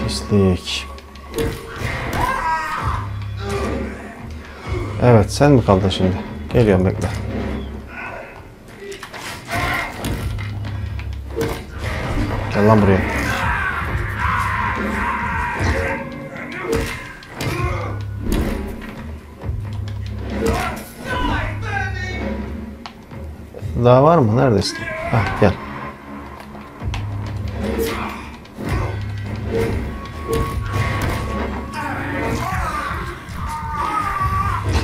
Pislik. Evet, sen mi kaldın şimdi? Geliyorum, bekle. Gel lan buraya. Daha var mı? Neredesin? Hah, gel.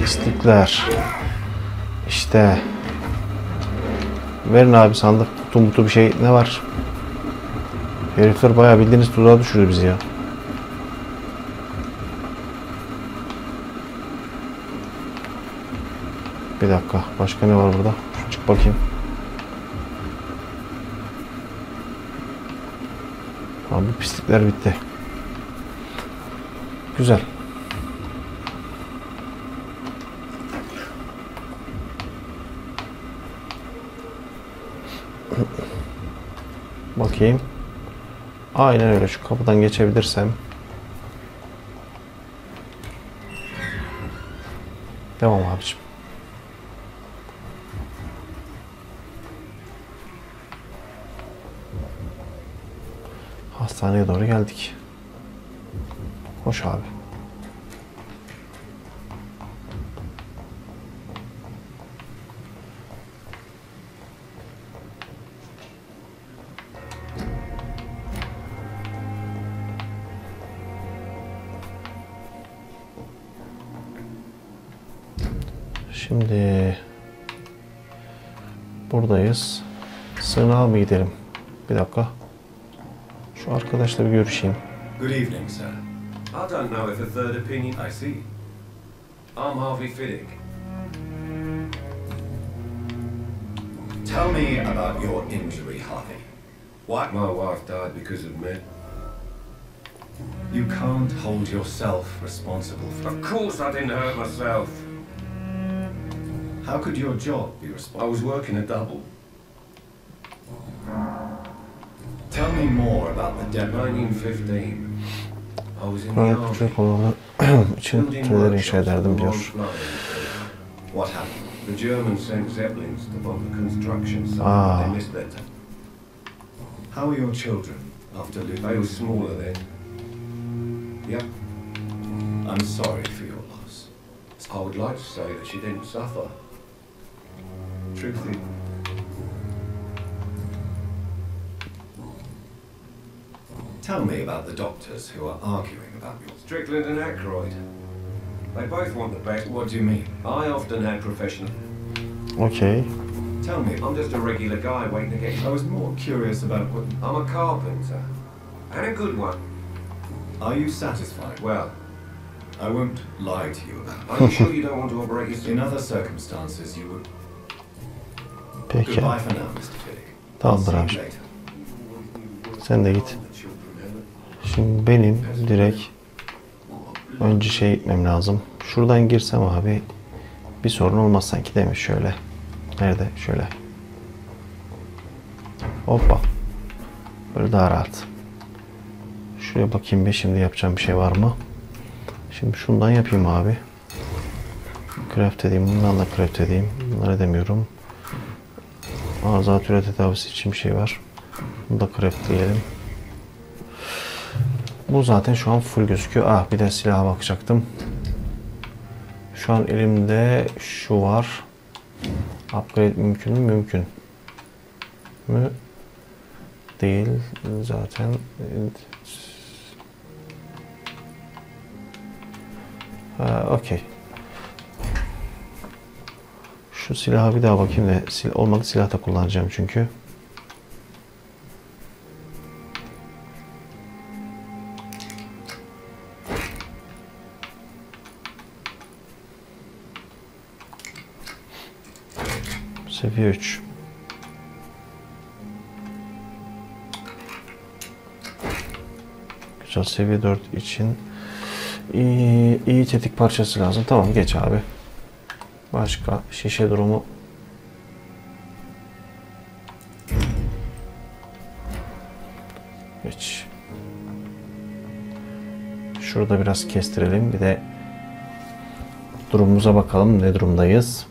Pislikler. İşte. Verin abi sandık, kutu bir şey, ne var? Herifler bayağı bildiğiniz tuzağa düşürdü bizi ya. Bir dakika. Başka ne var burada? Çık bakayım. Tamam, bu pislikler bitti. Güzel. Bakayım. Aynen öyle. Şu kapıdan geçebilirsem. Devam abiciğim. Hastaneye doğru geldik. Hoş abi. Şimdi buradayız. Sığınağa mı gidelim? Bir dakika. Şu arkadaşla bir görüşeyim. Good evening, sir. I don't know if a third opinion... I see. I'm Harvey Fiddick. Tell me about your injury, Harvey. What? My wife died because of me. You can't hold yourself responsible for... Of course I didn't hurt myself. How could your job be I responsible? was working a double. Tell me more about the death. 1915. I was in the army. Küçük konular için türler inşa ederdim diyor. What happened? The Germans sent Zeppelins to bomb the construction site. Ah. They missed their How are your children after They losing? were smaller then. Yep. I'm sorry for your loss. I would like to say that she didn't suffer. Truthfully, Tell me about the doctors who are arguing about your... Strickland and Aykroyd. They both want the best. What do you mean? I often had professional... Okey. Tell me. I'm just a regular guy waiting to get... I was more curious about what... I'm a carpenter. And a good one. Are you satisfied? Well, I won't lie to you about it. are you sure you don't want to operate your... In other circumstances, you would... Peki. Goodbye for now, Mr. Fiddick. Tamamdır See you abi. later. Sen de git. Şimdi benim direkt önce şey gitmem lazım. Şuradan girsem abi bir sorun olmaz sanki, değil mi? Şöyle. Nerede? Şöyle. Hoppa. Böyle daha rahat. Şuraya bakayım bir, şimdi yapacağım bir şey var mı? Şimdi şundan yapayım abi. Craft edeyim. Bundan da craft edeyim. Bunları edemiyorum. Zatürre tedavisi için bir şey var. Bunu da craftleyelim. Bu zaten şu an full gözüküyor. Ah, bir de silaha bakacaktım. Şu an elimde şu var. Upgrade mümkün mü? Mümkün. Mü? Değil. Zaten. Okey. Şu silaha bir daha bakayım da olmadı, silah da kullanacağım çünkü. Seviye 3. Güzel, seviye 4 için iyi tetik parçası lazım. Tamam, geç abi. Başka şişe durumu. Geç. Şurada biraz kestirelim. Bir de durumumuza bakalım. Ne durumdayız?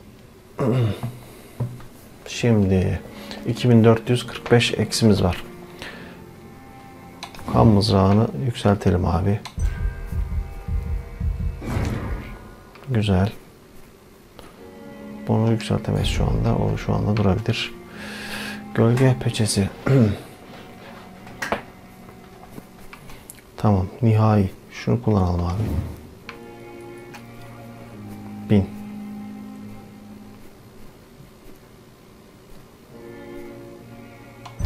Şimdi 2445 eksimiz var. Kan mızrağını yükseltelim abi. Güzel. Bunu yükseltemeyiz şu anda. O şu anda durabilir. Gölge peçesi. Tamam. Nihai. Şunu kullanalım abi. 1000.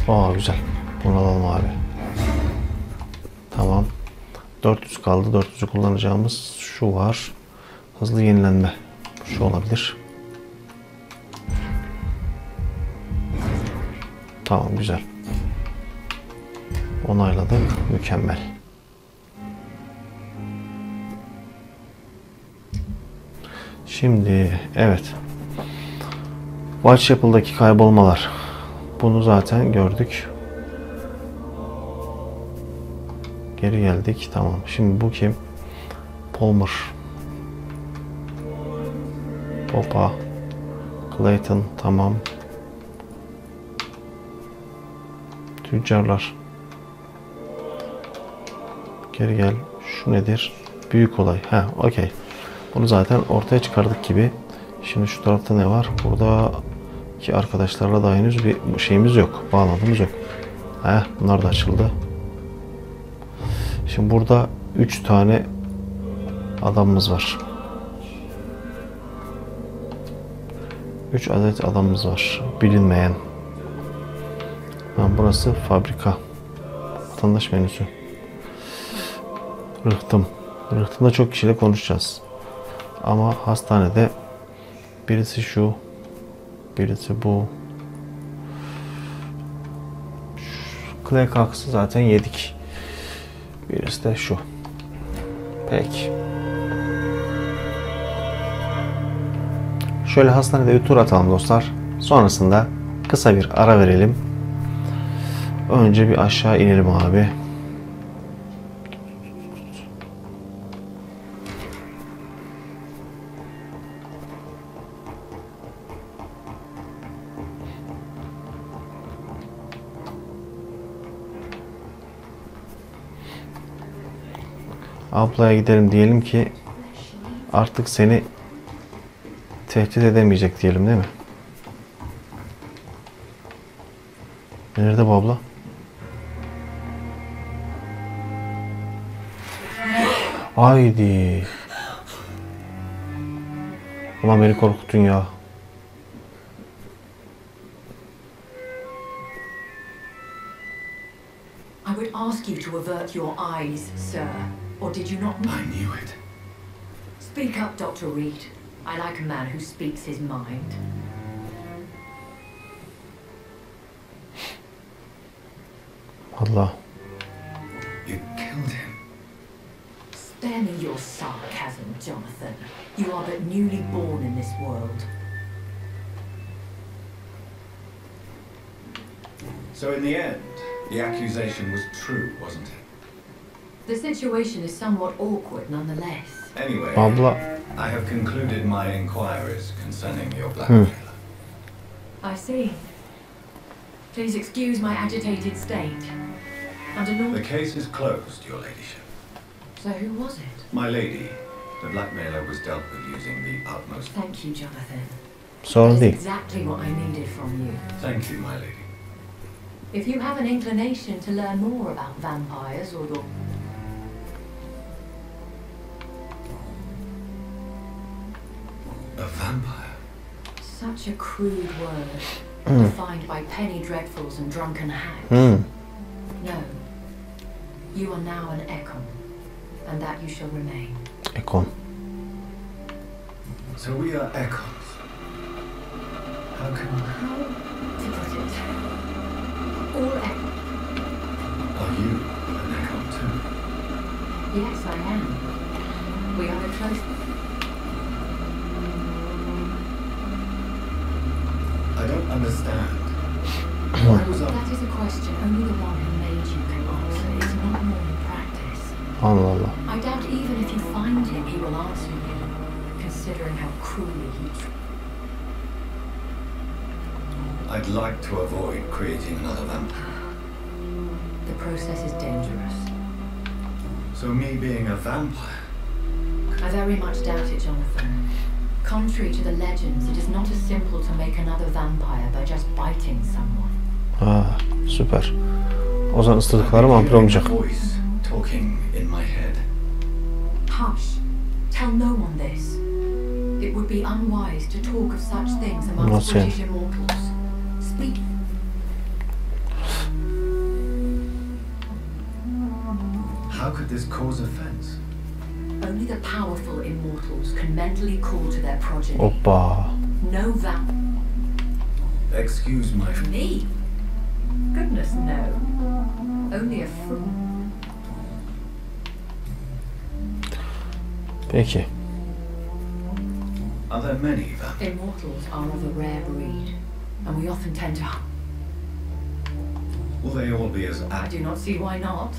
Aa güzel. Bunu alalım abi. Tamam. 400 kaldı. 400'ü kullanacağımız şu var. Hızlı yenilenme. Şu olabilir. Tamam güzel. Onayladık. Mükemmel. Şimdi evet. Whitechapel'daki kaybolmalar. Bunu zaten gördük. Geri geldik. Tamam. Şimdi bu kim? Palmer. Popa. Clayton. Tamam. Tüccarlar. Geri gel. Şu nedir? Büyük olay. Ha, okey. Bunu zaten ortaya çıkardık gibi. Şimdi şu tarafta ne var? Burada ki arkadaşlarla da henüz bir şeyimiz yok. Bağlantımız yok. Bunlar da açıldı. Şimdi burada 3 tane adamımız var. 3 adet adamımız var. Bilinmeyen. Burası fabrika. Vatandaş menüsü. Rıhtım. Rıhtımda çok kişiyle konuşacağız. Ama hastanede birisi şu, birisi bu. Clay Cox'ı zaten yedik. Birisi de şu. Peki. Şöyle hastanede bir tur atalım dostlar. Sonrasında kısa bir ara verelim. Önce bir aşağı inelim abi. Ablaya gidelim diyelim ki artık seni tehdit edemeyecek diyelim değil mi? Nerede bu abla? Haydi. Ulan beni korkuttun ya. I would ask you to avert your eyes, sir. Or did you not? I knew it. Speak up, Dr. Reid. I like a man who speaks his mind. Allah. You killed him. Spare me your sarcasm, Jonathan. You are but newly born in this world. So in the end, the accusation was true, wasn't it? The situation is somewhat awkward nonetheless. Anyway, Abla. I have concluded my inquiries concerning your blackmailer. I see. Please excuse my agitated state. Under no... The case is closed, your ladyship. So who was it? My lady, the blackmailer was dealt with using the utmost... Thank you, Jonathan. Sorun That değil. is exactly what I needed from you. Thank you, my lady. If you have an inclination to learn more about vampires or your... A vampire? Such a crude word, defined by penny dreadfuls and drunken hags. No. You are now an Ekon, and that you shall remain. Ekon. So we are echoes. How can... How to put it? All Ekon. Are you an echo too? Yes, I am. We are the close... I don't understand. Why was I... That is a question only the one who made you can answer. It's not normal practice. Allah Allah. I doubt even if you find him, he will answer you. considering how cruelly he... I'd like to avoid creating another vampire. The process is dangerous. So me being a vampire? I very much doubt it, Jonathan. Contrary to the legends, it is not as simple to make another vampire by just biting someone. Ha, süper. O zaman ısırdıkları vampir olmayacak. Talking in my head. Hush. Tell no one this. It would be unwise to talk of such things amongst British immortals. Speak. How could this cause offense? Only the powerful immortals can mentally call to their progeny. Hoppa. No vamp. Excuse my... Me? Goodness, no. Only a fool. Peki. Are there many vampires? Immortals are of a rare breed, and we often tend to... Will they all be as... I do not see why not.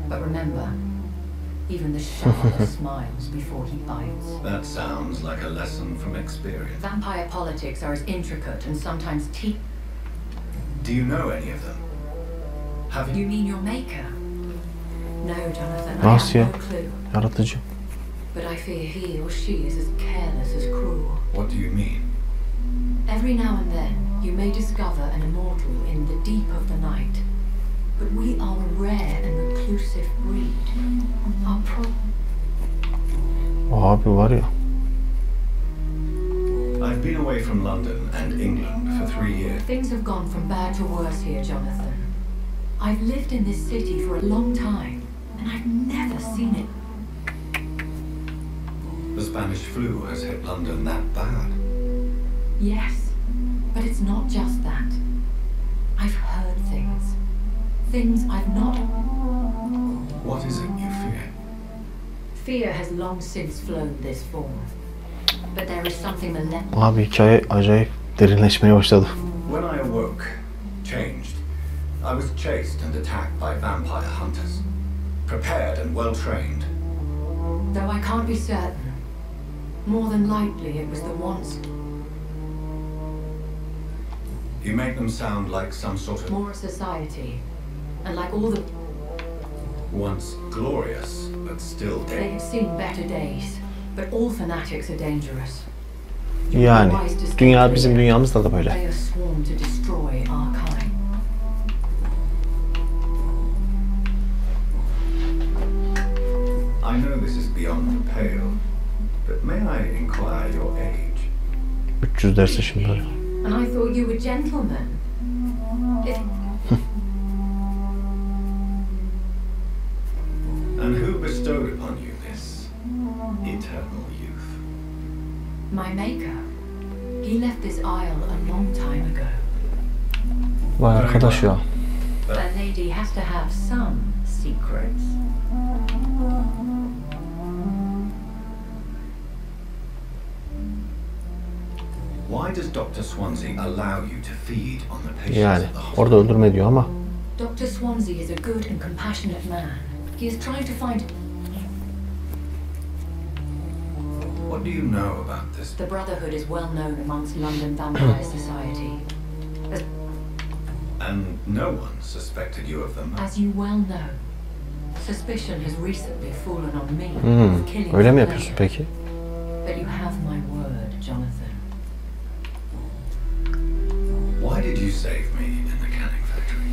But remember, even the sharper smiles before he bites. That sounds like a lesson from experience. Vampire politics are as intricate and sometimes Do you know any of them? Have You mean your maker? No, Jonathan, I have no clue. Yaratıcı. But I fear he or she is as careless as cruel. What do you mean? Every now and then, you may discover an immortal in the deep of the night. But we are a rare and reclusive breed. Abi var ya. I've been away from London and England for 3 years. Things have gone from bad to worse here, Jonathan. I've lived in this city for a long time, and I've never seen it. The Spanish flu has hit London that bad. Yes, but it's not just that. I've heard things. Things I've not... What is it you fear? Fear has long since flown this form. But there is something malevolent. Abi hikaye acayip derinleşmeye başladı. When I awoke, changed, I was chased and attacked by vampire hunters. Prepared and well trained. Though I can't be certain. More than likely it was the once... You make them sound like some sort of... More a society. And like all the... Once glorious, but still They dead. have seen better days. But all fanatics are dangerous. Yani dünya bizim dünyamızda da böyle. They are sworn to destroy our kind. I know this is beyond the pale, but may I inquire your age? 300 derse şimdi. And I thought you were gentlemen. And who bestowed upon you this eternal youth? My maker. He left this isle a long time ago. Vay arkadaş ya. A lady has to have some secrets. Why does Dr. Swansea allow you to feed on the patients Yani of the hospital? orada öldürme diyor ama. Dr. Swansea is a good and compassionate man. He is trying to find... What do you know about this? The Brotherhood is well known amongst London Vampire Society. And no one suspected you of them? As you well know, suspicion has recently fallen on me of killing Öyle mi the yapıyorsun player. peki? But you have my word, Jonathan. Why did you save me in the canning factory?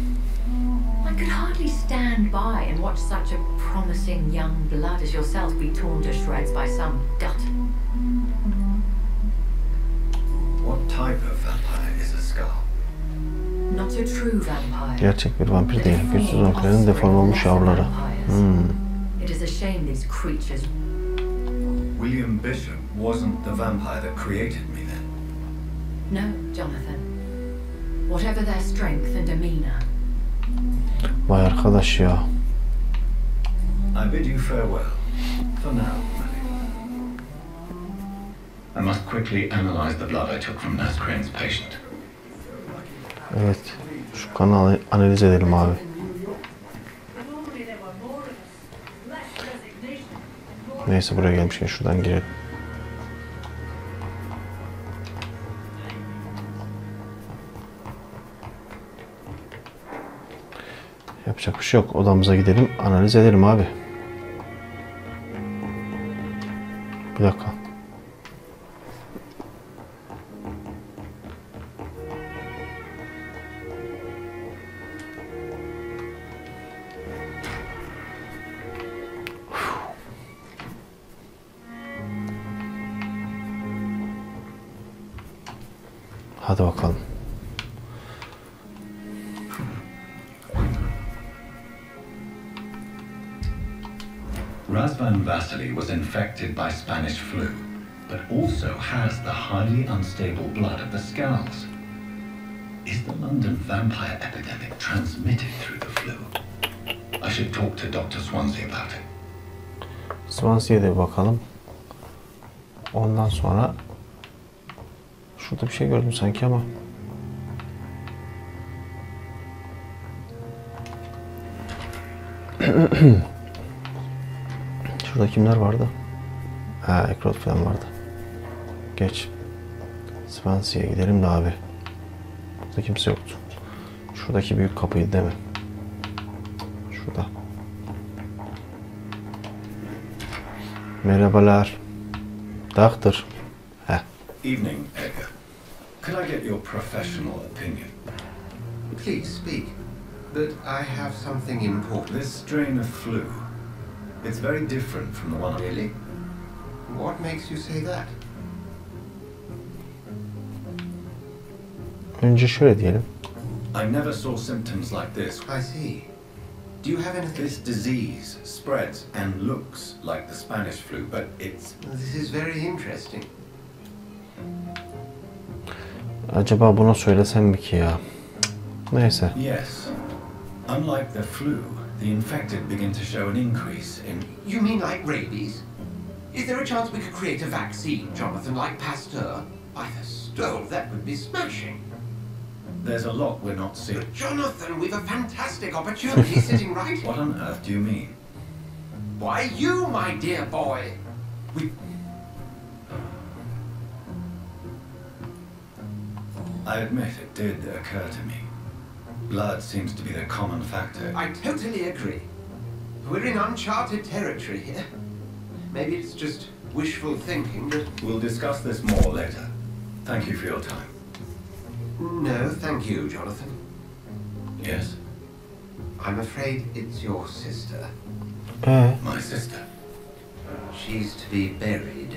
I could hardly stand by and watch such a promising young blood as yourself be torn to shreds by some gut. What type of vampire is a skull? Not a true vampire. Gerçek bir vampir değil. Güçsüz vampirin deforme olmuş yavruları. It is a shame these creatures... William Bishop wasn't the vampire that created me then? No, Jonathan. Whatever their strength and demeanor. Vay arkadaş ya. I bid you farewell. For now, Manny. I must quickly analyze the blood I took from Nurse Crane's patient. Evet. Şu kanı analiz edelim abi. Neyse buraya gelmişken şuradan girelim. Yapacak bir şey yok. Odamıza gidelim. Analiz edelim abi. Bir dakika. Hadi bakalım. Razvan Vasily was infected by Spanish flu, but also has the highly unstable blood of the Skulls. Is the London vampire epidemic transmitted through the flu? I should talk to Dr. Swansea about it. Swansea'ya de bakalım. Ondan sonra şurada bir şey gördüm sanki ama. Şurada kimler vardı? Ha, Ekrot falan vardı. Geç. Swansea'ya gidelim de abi. Burada kimse yoktu. Şuradaki büyük kapıydı değil mi? Şurada. Merhabalar. Doktor. Heh. Evening, Edgar. Could I get your professional opinion? Please speak. But I have something important. This strain of flu, it's very different from the one... Really? What makes you say that? Önce şöyle diyelim. I never saw symptoms like this. I see. Do you have anything? This disease spreads and looks like the Spanish flu, but it's... This is very interesting. Acaba buna söylesem mi ki ya? Neyse. Yes. Unlike the flu, the infected begin to show an increase in... You mean like rabies? Is there a chance we could create a vaccine, Jonathan, like Pasteur? By the stove, that would be smashing. There's a lot we're not seeing. But Jonathan, we've a fantastic opportunity sitting right... What on earth do you mean? Why, you, my dear boy. I admit it did occur to me. Blood seems to be the common factor. I totally agree. We're in uncharted territory here. Maybe it's just wishful thinking, but... We'll discuss this more later. Thank you for your time. No, thank you, Jonathan. Yes? I'm afraid it's your sister. My sister. She's to be buried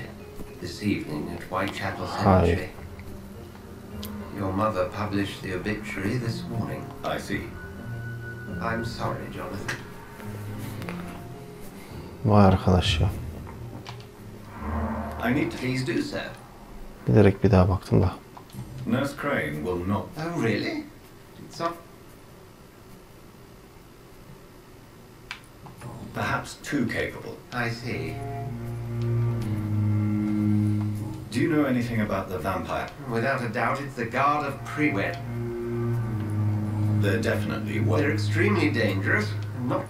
this evening at Whitechapel Cemetery. Your mother published the obituary this morning. I see. I'm sorry, Jonathan. Vay arkadaş ya. I need to... Please do so. Bilerek bir daha baktım da. Nurse Crane will not... Oh, really? It's not... Perhaps too capable. I see. Do you know anything about the vampire? Without a doubt, it's the guard of Prewed. They're definitely... They're extremely dangerous, and not...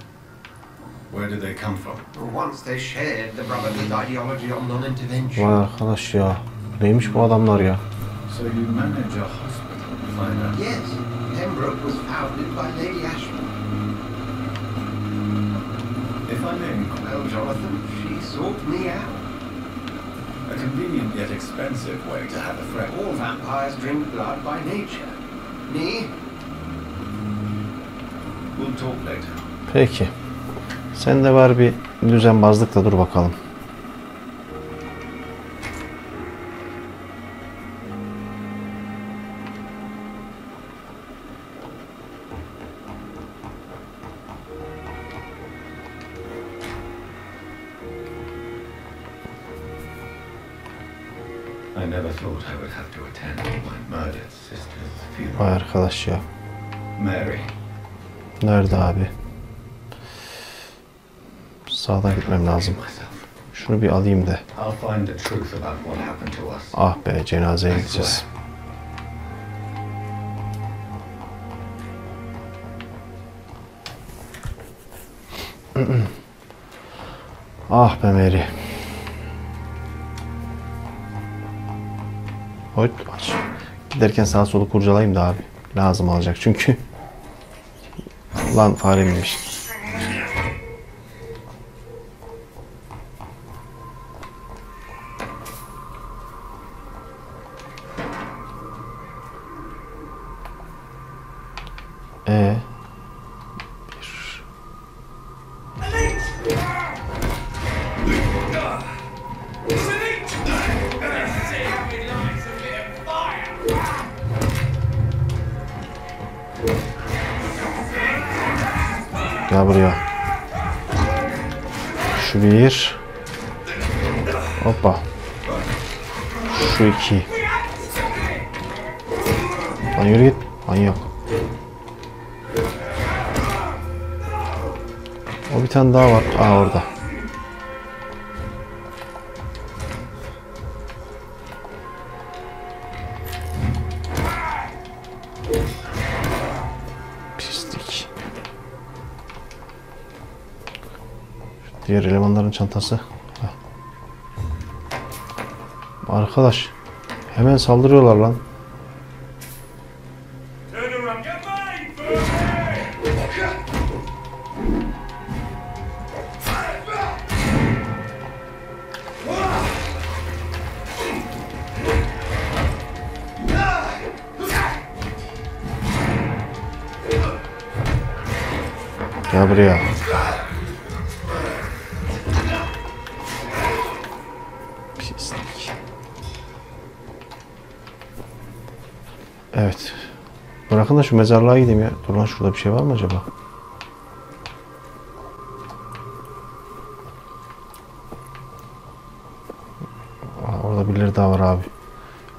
Where did they come from? Once they shared the Brotherhood ideology on non-intervention. Vay arkadaş ya. Neymiş bu adamlar ya? So you manage a hospital, find out? Yes, Pembroke was founded by Lady Ashman. If I may inquire... Well, Jonathan, she sought me out. A convenient yet expensive way to have a friend. All vampires drink blood by nature. Me? We'll talk later. Peki. Sen de var bir düzenbazlıkla dur bakalım. I never thought I would have to attend my murdered sister's funeral. Vay arkadaş ya. Mary. Nerede abi? Sağdan gitmem lazım. Şunu bir alayım da. I'll find the truth about what happened to us. Ah be, cenazeye gideceğiz. Ah be Mary. Hoy, aç. Giderken sağa solu kurcalayayım da abi. Lazım olacak çünkü. Lan fareymiş. Gel buraya. Şu bir. Hoppa. Şu iki. Lan yürü git. Manyak. O bir tane daha var. Aa orada. Pislik. Diğer elemanların çantası. Heh. Arkadaş. Hemen saldırıyorlar lan. Gel buraya. Pislik. Evet. Bırakın da şu mezarlığa gideyim ya. Dur lan, şurada bir şey var mı acaba? Aa, orada birileri daha var abi.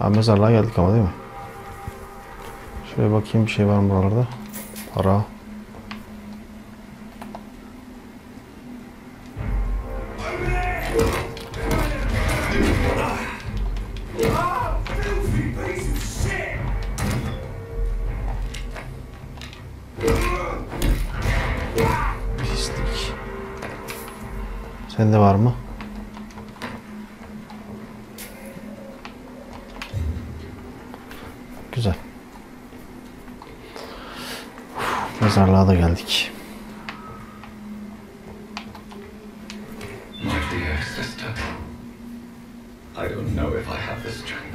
Abi mezarlığa geldik ama değil mi? Şöyle bakayım, bir şey var mı buralarda? Para. Pislik. Sende var mı? Güzel. Mezarlığa da geldik. My dear sister, I don't know if I have the strength.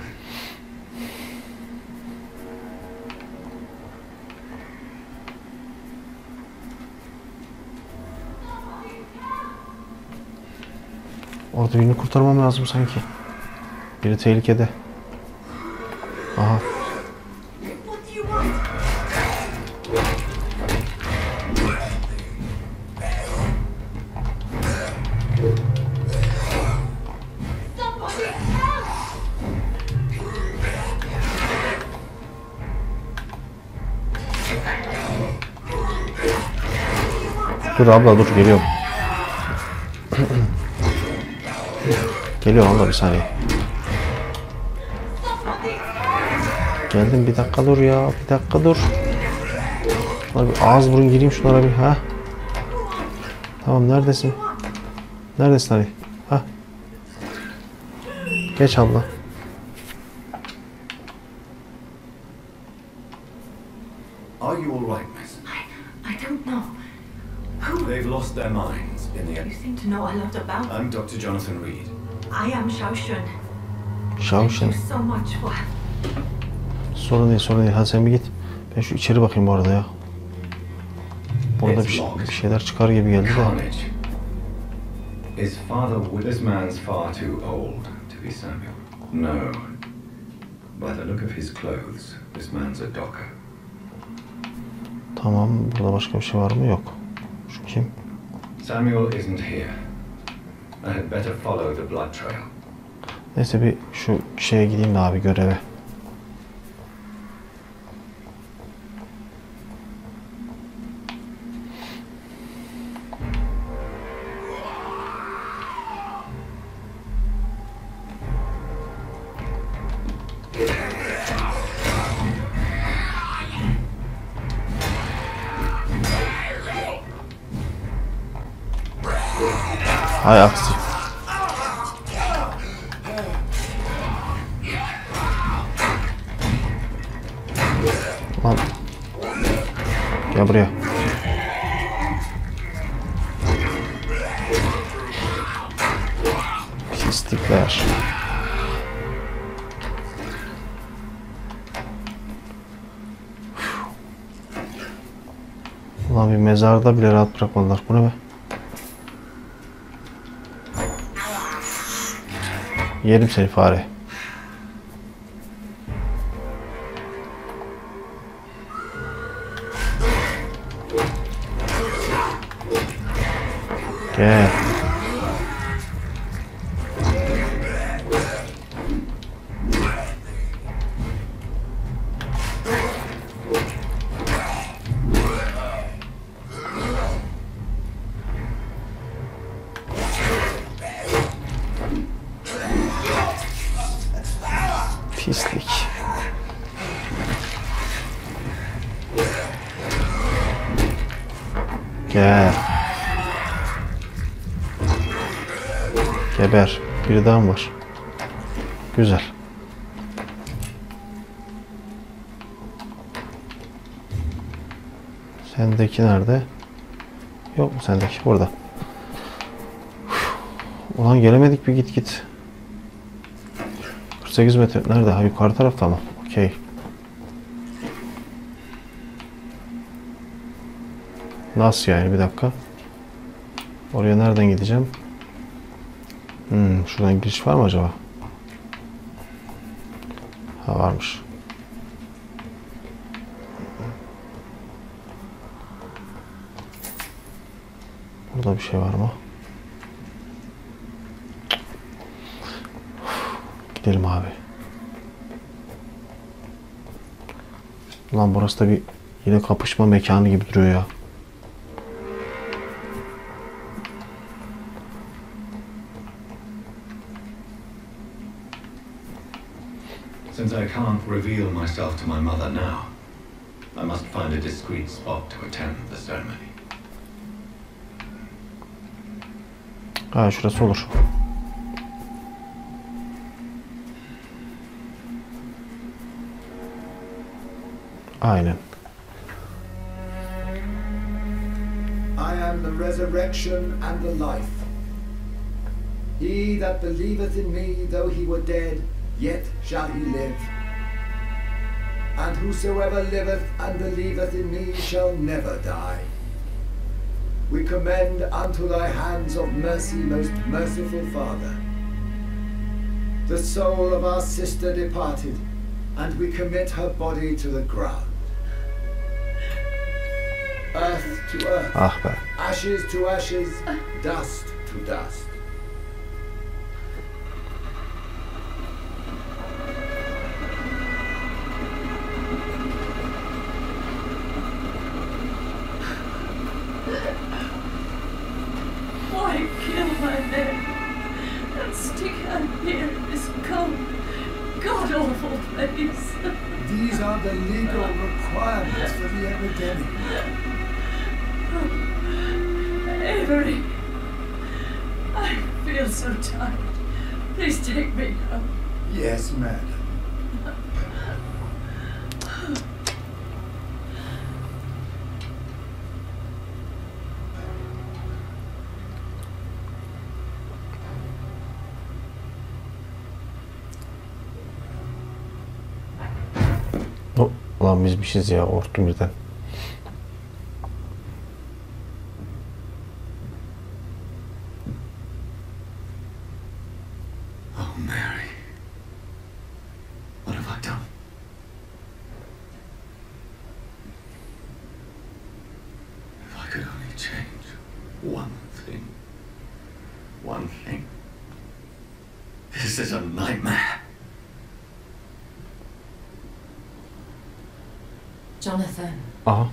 Orada birini kurtarmam lazım sanki. Biri tehlikede. Aha. Dur abla, dur, geliyorum. Geliyorum abla, bir saniye. Geldim, bir dakika dur ya, bir dakika dur. Şuna bir ağız burun gireyim şunlara bir, ha. Tamam, neredesin? Neredesin Ali? Ha. Geç abla. Are you all right, miss? I don't know. Who? They've lost their minds in the You seem to know a lot about. I'm Dr. Jonathan Reid. I am Shaoshun. Şavşın. Thank you so much for. Sorun değil, sorun değil. Hadi sen bir git. Ben şu içeri bakayım bu arada ya. Burada bir şeyler çıkar gibi geldi de. Carnage. Is father with this man's far too old to be Samuel? No. By the look of his clothes, this man's a docker. Tamam, burada başka bir şey var mı? Yok. Şu kim? Samuel isn't here. I had better follow the blood trail. Neyse, bir şu şeye gideyim de abi, göreve. Hay aksi. Lan. Gel buraya. Pislikler. Ulan bir mezarda bile rahat bırakmadılar. Bu ne be? Yerim seni fare. Gel. Pislik. Gel. Geber. Biri daha mı var? Güzel. Sendeki nerede? Yok mu sendeki? Burada. Ulan gelemedik bir git. 48 metre. Nerede? Ha, yukarı tarafta mı? Okey. Nasıl yani? Bir dakika. Oraya nereden gideceğim? Şuradan giriş var mı acaba? Ha, varmış. Burada bir şey var mı? Gidelim abi. Ulan burası da bir yine kapışma mekanı gibi duruyor ya. Since I can't reveal myself to my mother now, I must find a discreet spot to attend the ceremony. Ha, şurası olur. Aynen. I am the resurrection and the life. He that believeth in me, though he were dead, yet shall he live. And whosoever liveth and believeth in me shall never die. We commend unto thy hands of mercy, most merciful Father, the soul of our sister departed, and we commit her body to the ground. Earth to earth, Ah be. ashes to ashes, dust to dust. Why kill my men and stick her here in this cold, god-awful place? These are the legal requirements for the epidemic. Avery, I feel so tired. Please take me now. Yes, madam. Ulan bizmişiz ya, korktum birden. Oh, Mary. What have I done? If I could only change one thing. One thing. This is a nightmare. Jonathan, Aha.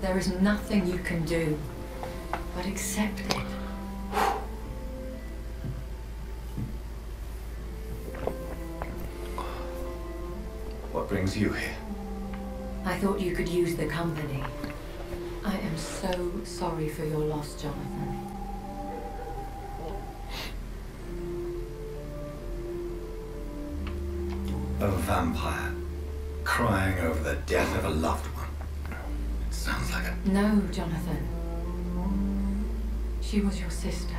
there is nothing you can do but accept it. What brings you here? I thought you could use the company. I am so sorry for your loss, Jonathan. A vampire crying over the death of a loved one. It sounds like a... No, Jonathan. She was your sister.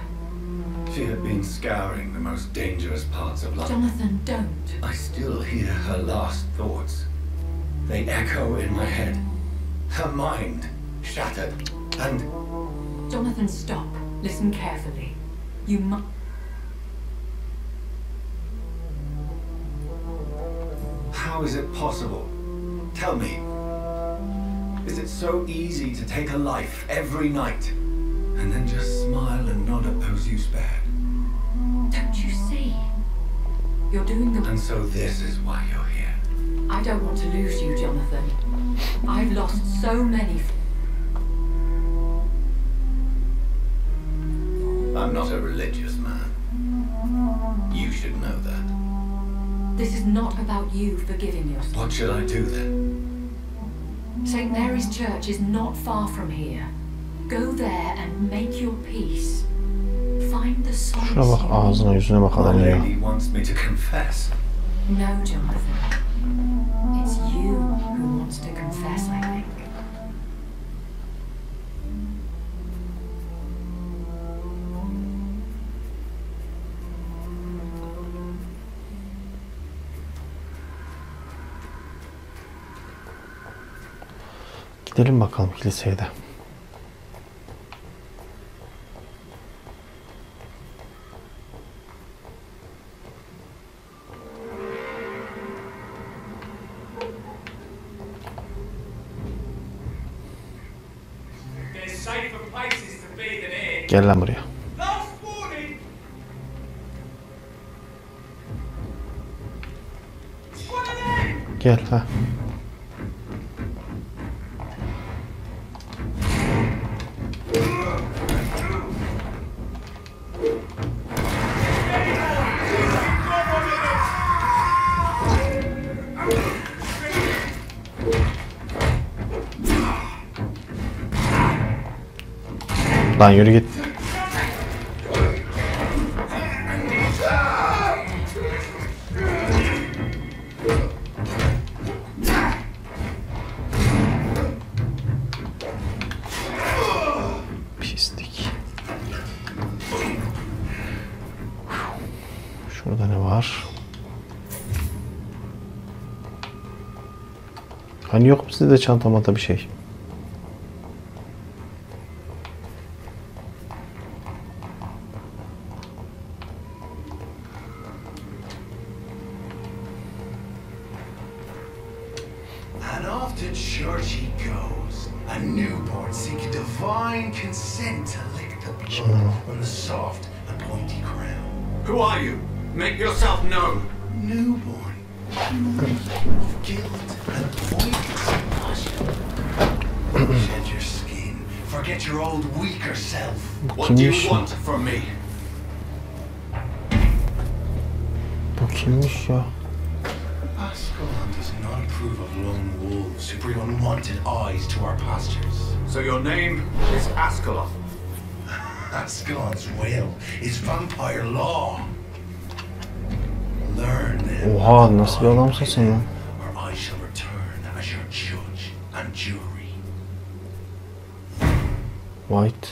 She had been scouring the most dangerous parts of London. Jonathan, don't. I still hear her last thoughts. They echo in my head. Her mind shattered, and... Jonathan, stop. Listen carefully. You must... How is it possible? Tell me. Is it so easy to take a life every night, and then just smile and nod at those you spared? Don't you see? You're doing the... And so this is why you're here. I don't want to lose you, Jonathan. I've lost so many... I'm not a religious man. You should know that. This is not about you forgiving yourself. What should I do then? St. Mary's Church is not far from here. Go there and make your peace. Find the solace. Şuna bak, ağzına yüzüne bak adam ya. He wants me to confess. No, Jonathan. It's you who wants to confess, I think. Gidelim bakalım kiliseye de. Gel lan buraya. Gel ha. Lan yürü git. Pislik. Şurada ne var? Hani yok mu sizde çantamada bir şey? Who are you? Make yourself known. Newborn. Guilt and pointless passion. Shed your skin. Forget your old weaker self. What do you want from me? Bu kimmiş ya? Ascalon does not approve of lone wolves who bring unwanted eyes to our pastures. So your name is Ascalon. Ascalon's will is vampire law. Learn them. Oha, nasıl bir adamsın sen ya? Or I shall return as your judge and jury. White.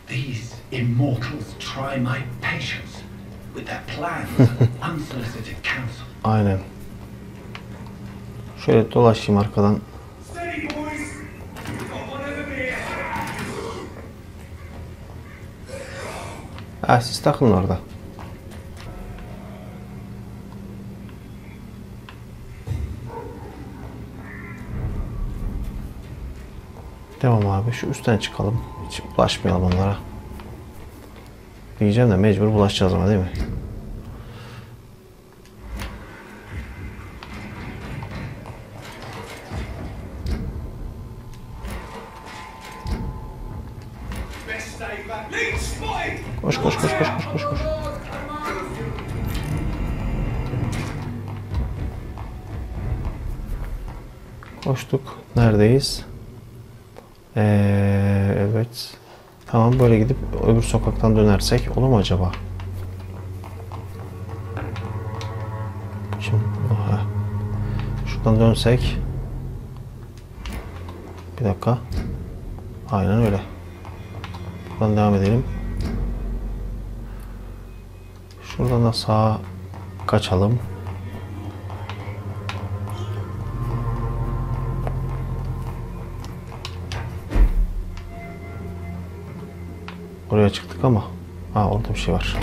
These immortals try my patience with their plans and unsolicited counsel. Aynen. Şöyle dolaşayım arkadan. Ha, siz takılın orada. Devam abi. Şu üstten çıkalım. Hiç bulaşmayalım onlara. Diyeceğim de mecbur bulaşacağız ama değil mi? Koş koş koş koş koş koş koş. Koştuk. Neredeyiz? Evet. Tamam, böyle gidip öbür sokaktan dönersek olur mu acaba? Şimdi şuradan dönsek. Bir dakika. Aynen öyle. Şuradan devam edelim. Şuradan da sağa kaçalım. Oraya çıktık ama orada bir şey var.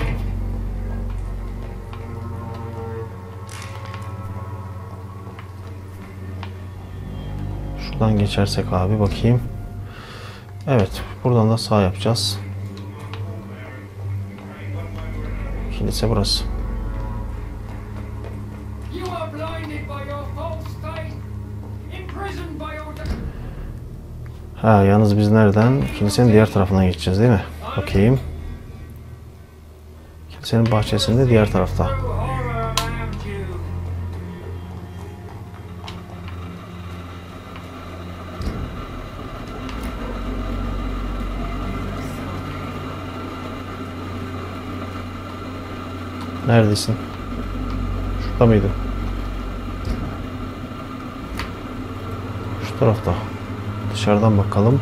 Şuradan geçersek abi bakayım. Evet, buradan da sağ yapacağız. Kilise burası. Yalnız biz nereden? Kilisenin diğer tarafına geçeceğiz değil mi? Bakayım. Kilisenin bahçesinde diğer tarafta. Neredesin? Şurada mıydı? Şu tarafta. Dışarıdan bakalım.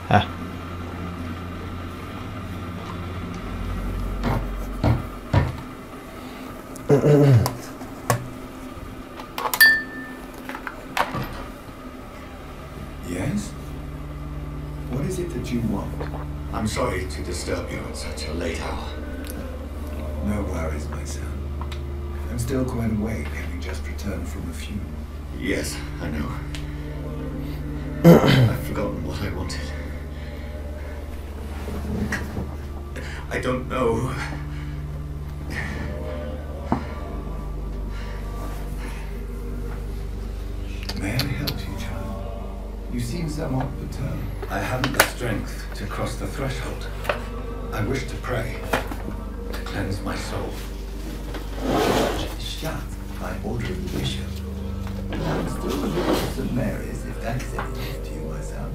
Heh. Yes? What is it that you want? I'm sorry to disturb you at such a late hour. No worries, my son. I'm still quite awake, having just returned from a funeral. Yes, I know. I've forgotten what I wanted. I don't know. May I help you, child? You seem somewhat perturbed. I haven't the strength to cross the threshold. I wish to pray, to cleanse my soul. Shut by order of the bishop. I'm still a bit of St. Mary's, if that is any use to you, my son.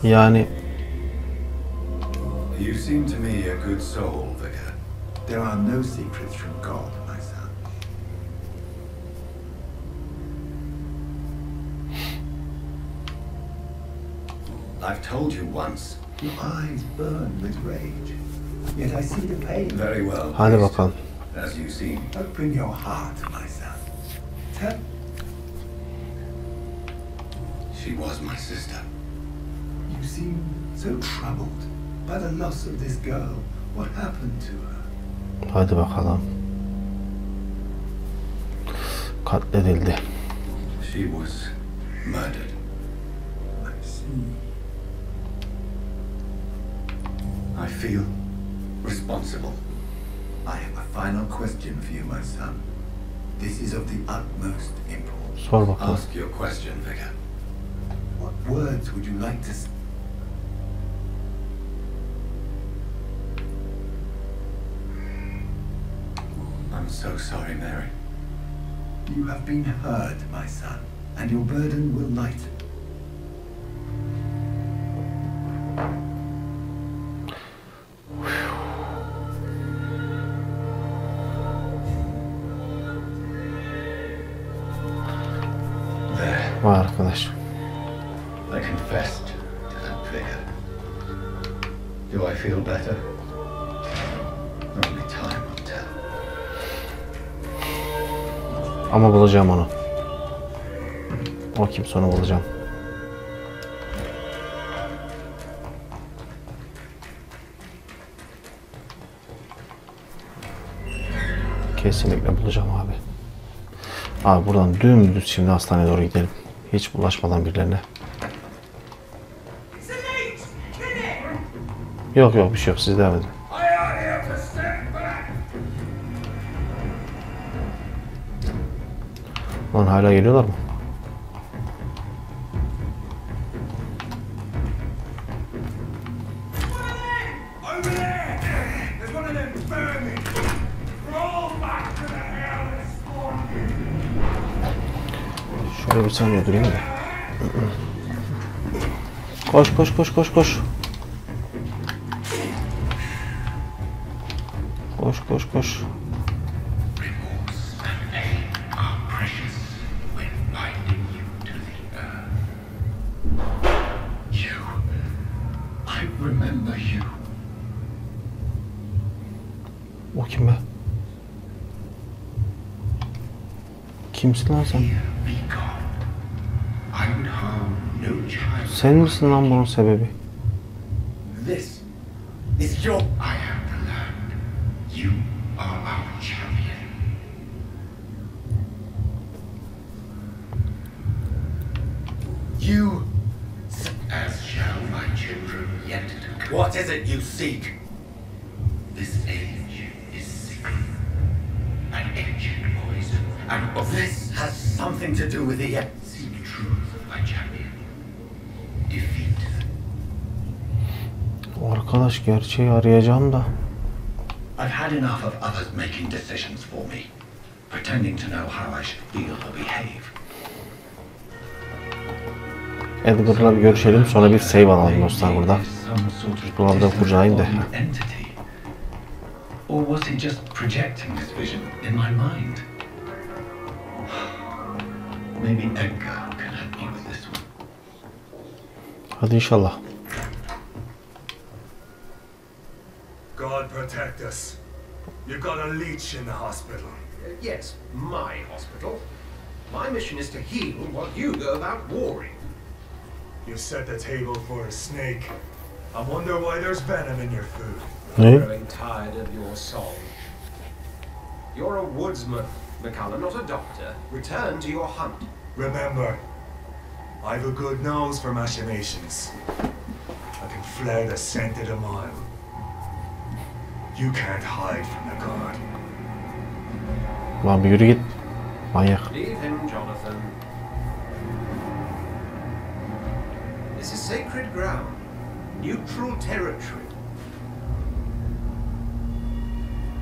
Yani You seem to me a good soul, Vicar. There are no secrets from God, my son. I've told you once. Your eyes burn with rage, yet I see the pain. Very well. hadi priest, bakalım. As you seem. Open your heart, my son. Tell. She was my sister. You seem so troubled by the loss of this girl. What happened to her? Hadi bakalım. Katledildi. She was murdered. I see. I feel responsible. I have a final question for you, my son. This is of the utmost importance. Sor bakalım. Ask your question, Vicar. What words would you like to say? I'm so sorry, Mary. You have been heard, my son, and your burden will lighten. There. Vay arkadaş. I confessed to that vicar. Do I feel better? Only time will tell. Ama bulacağım onu. O kimse, onu bulacağım. Kesinlikle bulacağım abi. Abi buradan dümdüz şimdi hastaneye doğru gidelim. Hiç bulaşmadan birilerine. Yok yok, bir şey yok, siz devam edin. Lan hala geliyorlar mı? Şöyle bir saniye durayım da. Koş koş koş koş koş. Koş koş koş. remember you. O kim be? Kimsin lan sen? Be gone. I would harm no child. Sen misin lan bunun sebebi? This is your... I am the land. You are our champion. You... As shall my children yet to come. What is it you seek? This age is sickly. An ancient poison. And of This has something to do with the... seek truth, my champion. Defeat. Arkadaş gerçeği arayacağım da. I've had enough of others making decisions for me. Pretending to know how I should feel or behave. Edgar'la bir görüşelim, sonra bir save alalım dostlar burada. Bunu da kurcalayayım da. Or was he just projecting this vision in my mind? Maybe Edgar can help me with this one. Hadi inşallah. God protect us. You've got a leech in the hospital. Yes, my hospital. My mission is to heal while you go about warring. You set the table for a snake. I wonder why there's venom in your food. Ne? Growing tired of your song. You're a woodsman, McCullum, not a doctor. Return to your hunt. Remember, I've a good nose for machinations. I can flare the scent at a mile. You can't hide from the guard. Lan bir yürü git. Manyak. Leave him, Jonathan. This is sacred ground. Neutral territory.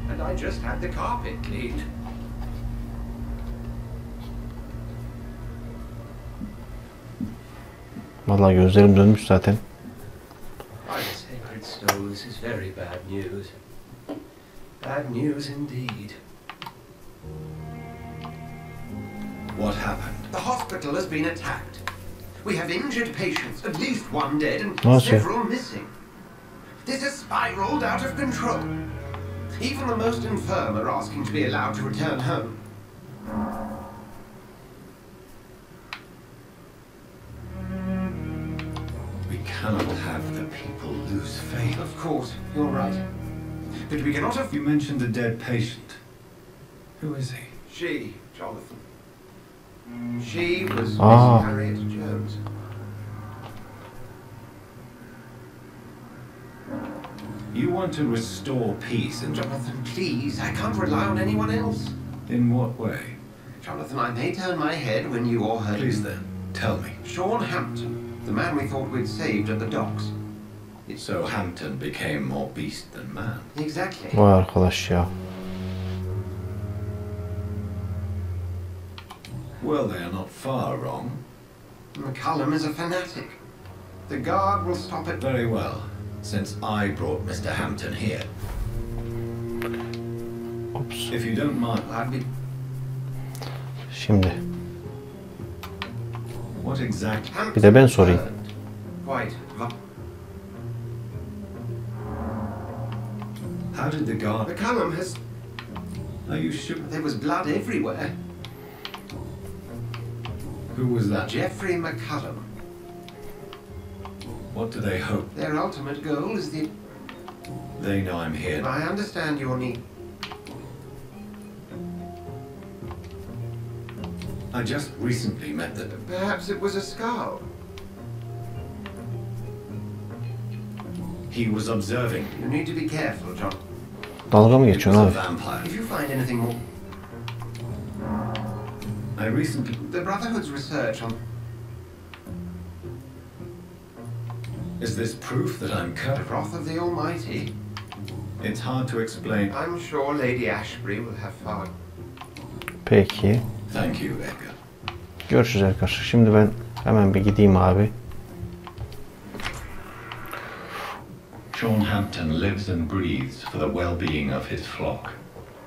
And I just had the carpet cleaned. Vallahi gözlerim dönmüş zaten. By the sacred stones, this is very bad news. Bad news indeed. What happened? The hospital has been attacked. We have injured patients, at least one dead and Nasıl? several missing. This has spiraled out of control. Even the most infirm are asking to be allowed to return home. We cannot have the people lose faith. Of course, you're right. But we cannot have... You mentioned a dead patient. Who is he? She, Jonathan. She was Miss Harriet Jones. You want to restore peace and... Jonathan, please, I can't rely on anyone else. In what way? Jonathan, I may turn my head when you or her... Please then, tell me. Sean Hampton, the man we thought we'd saved at the docks. So Hampton became more beast than man. Exactly. Vay arkadaş ya. Well, they are not far wrong. McCullum is a fanatic. The guard will stop it. Very well, since I brought Mr. Hampton here. Ops. If you don't mind, I'd be... Şimdi. What exactly? Bir de ben sorayım. Quite. How did the guard... McCullum has... Are you sure? There was blood everywhere. Who was that? Jeffrey McCullum. What do they hope? Their ultimate goal is the... They know I'm here. I understand your need. I just recently met the... Perhaps it was a scowl. He was observing. You need to be careful, John. Dalga mı He was geçiyorsun a abi? vampire. If you find anything more... I recently... The Brotherhood's research on... Is this proof that I'm the cut? wrath of the Almighty. It's hard to explain. I'm sure Lady Ashbury will have far... Peki. Thank you, Edgar. Görüşürüz arkadaşlar. Şimdi ben hemen bir gideyim abi. Sean Hampton lives and breathes for the well-being of his flock.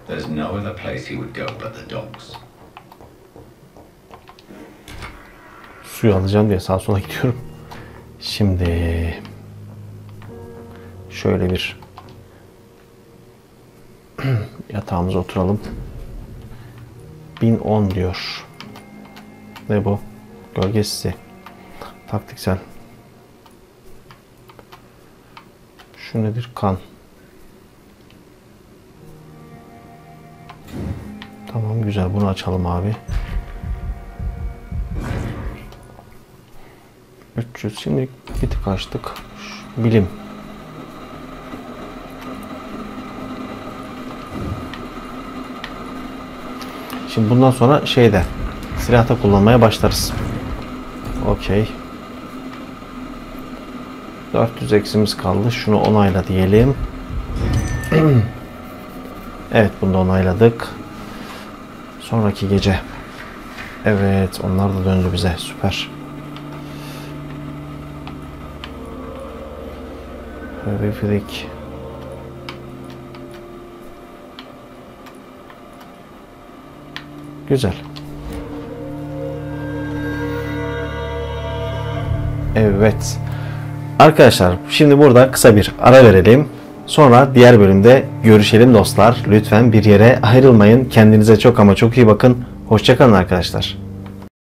There's no other place he would go but the docks. Suyu alacağım diye sağa sola gidiyorum. Şimdi Şöyle bir yatağımıza oturalım. 1010 diyor. Ne bu? Gölge sisi. Taktiksel. Şu nedir? Kan. Tamam, güzel. Bunu açalım abi. 300. Şimdi bir tık açtık. Bilim. Şimdi bundan sonra şeyde silahta kullanmaya başlarız. Okey. 400 eksimiz kaldı. Şunu onayla diyelim. Evet, bunu da onayladık. Sonraki gece. Evet, onlar da döndü bize. Süper. Horrific. Güzel. Evet. Arkadaşlar, şimdi burada kısa bir ara verelim. Sonra diğer bölümde görüşelim dostlar. Lütfen bir yere ayrılmayın. Kendinize çok ama çok iyi bakın. Hoşça kalın arkadaşlar.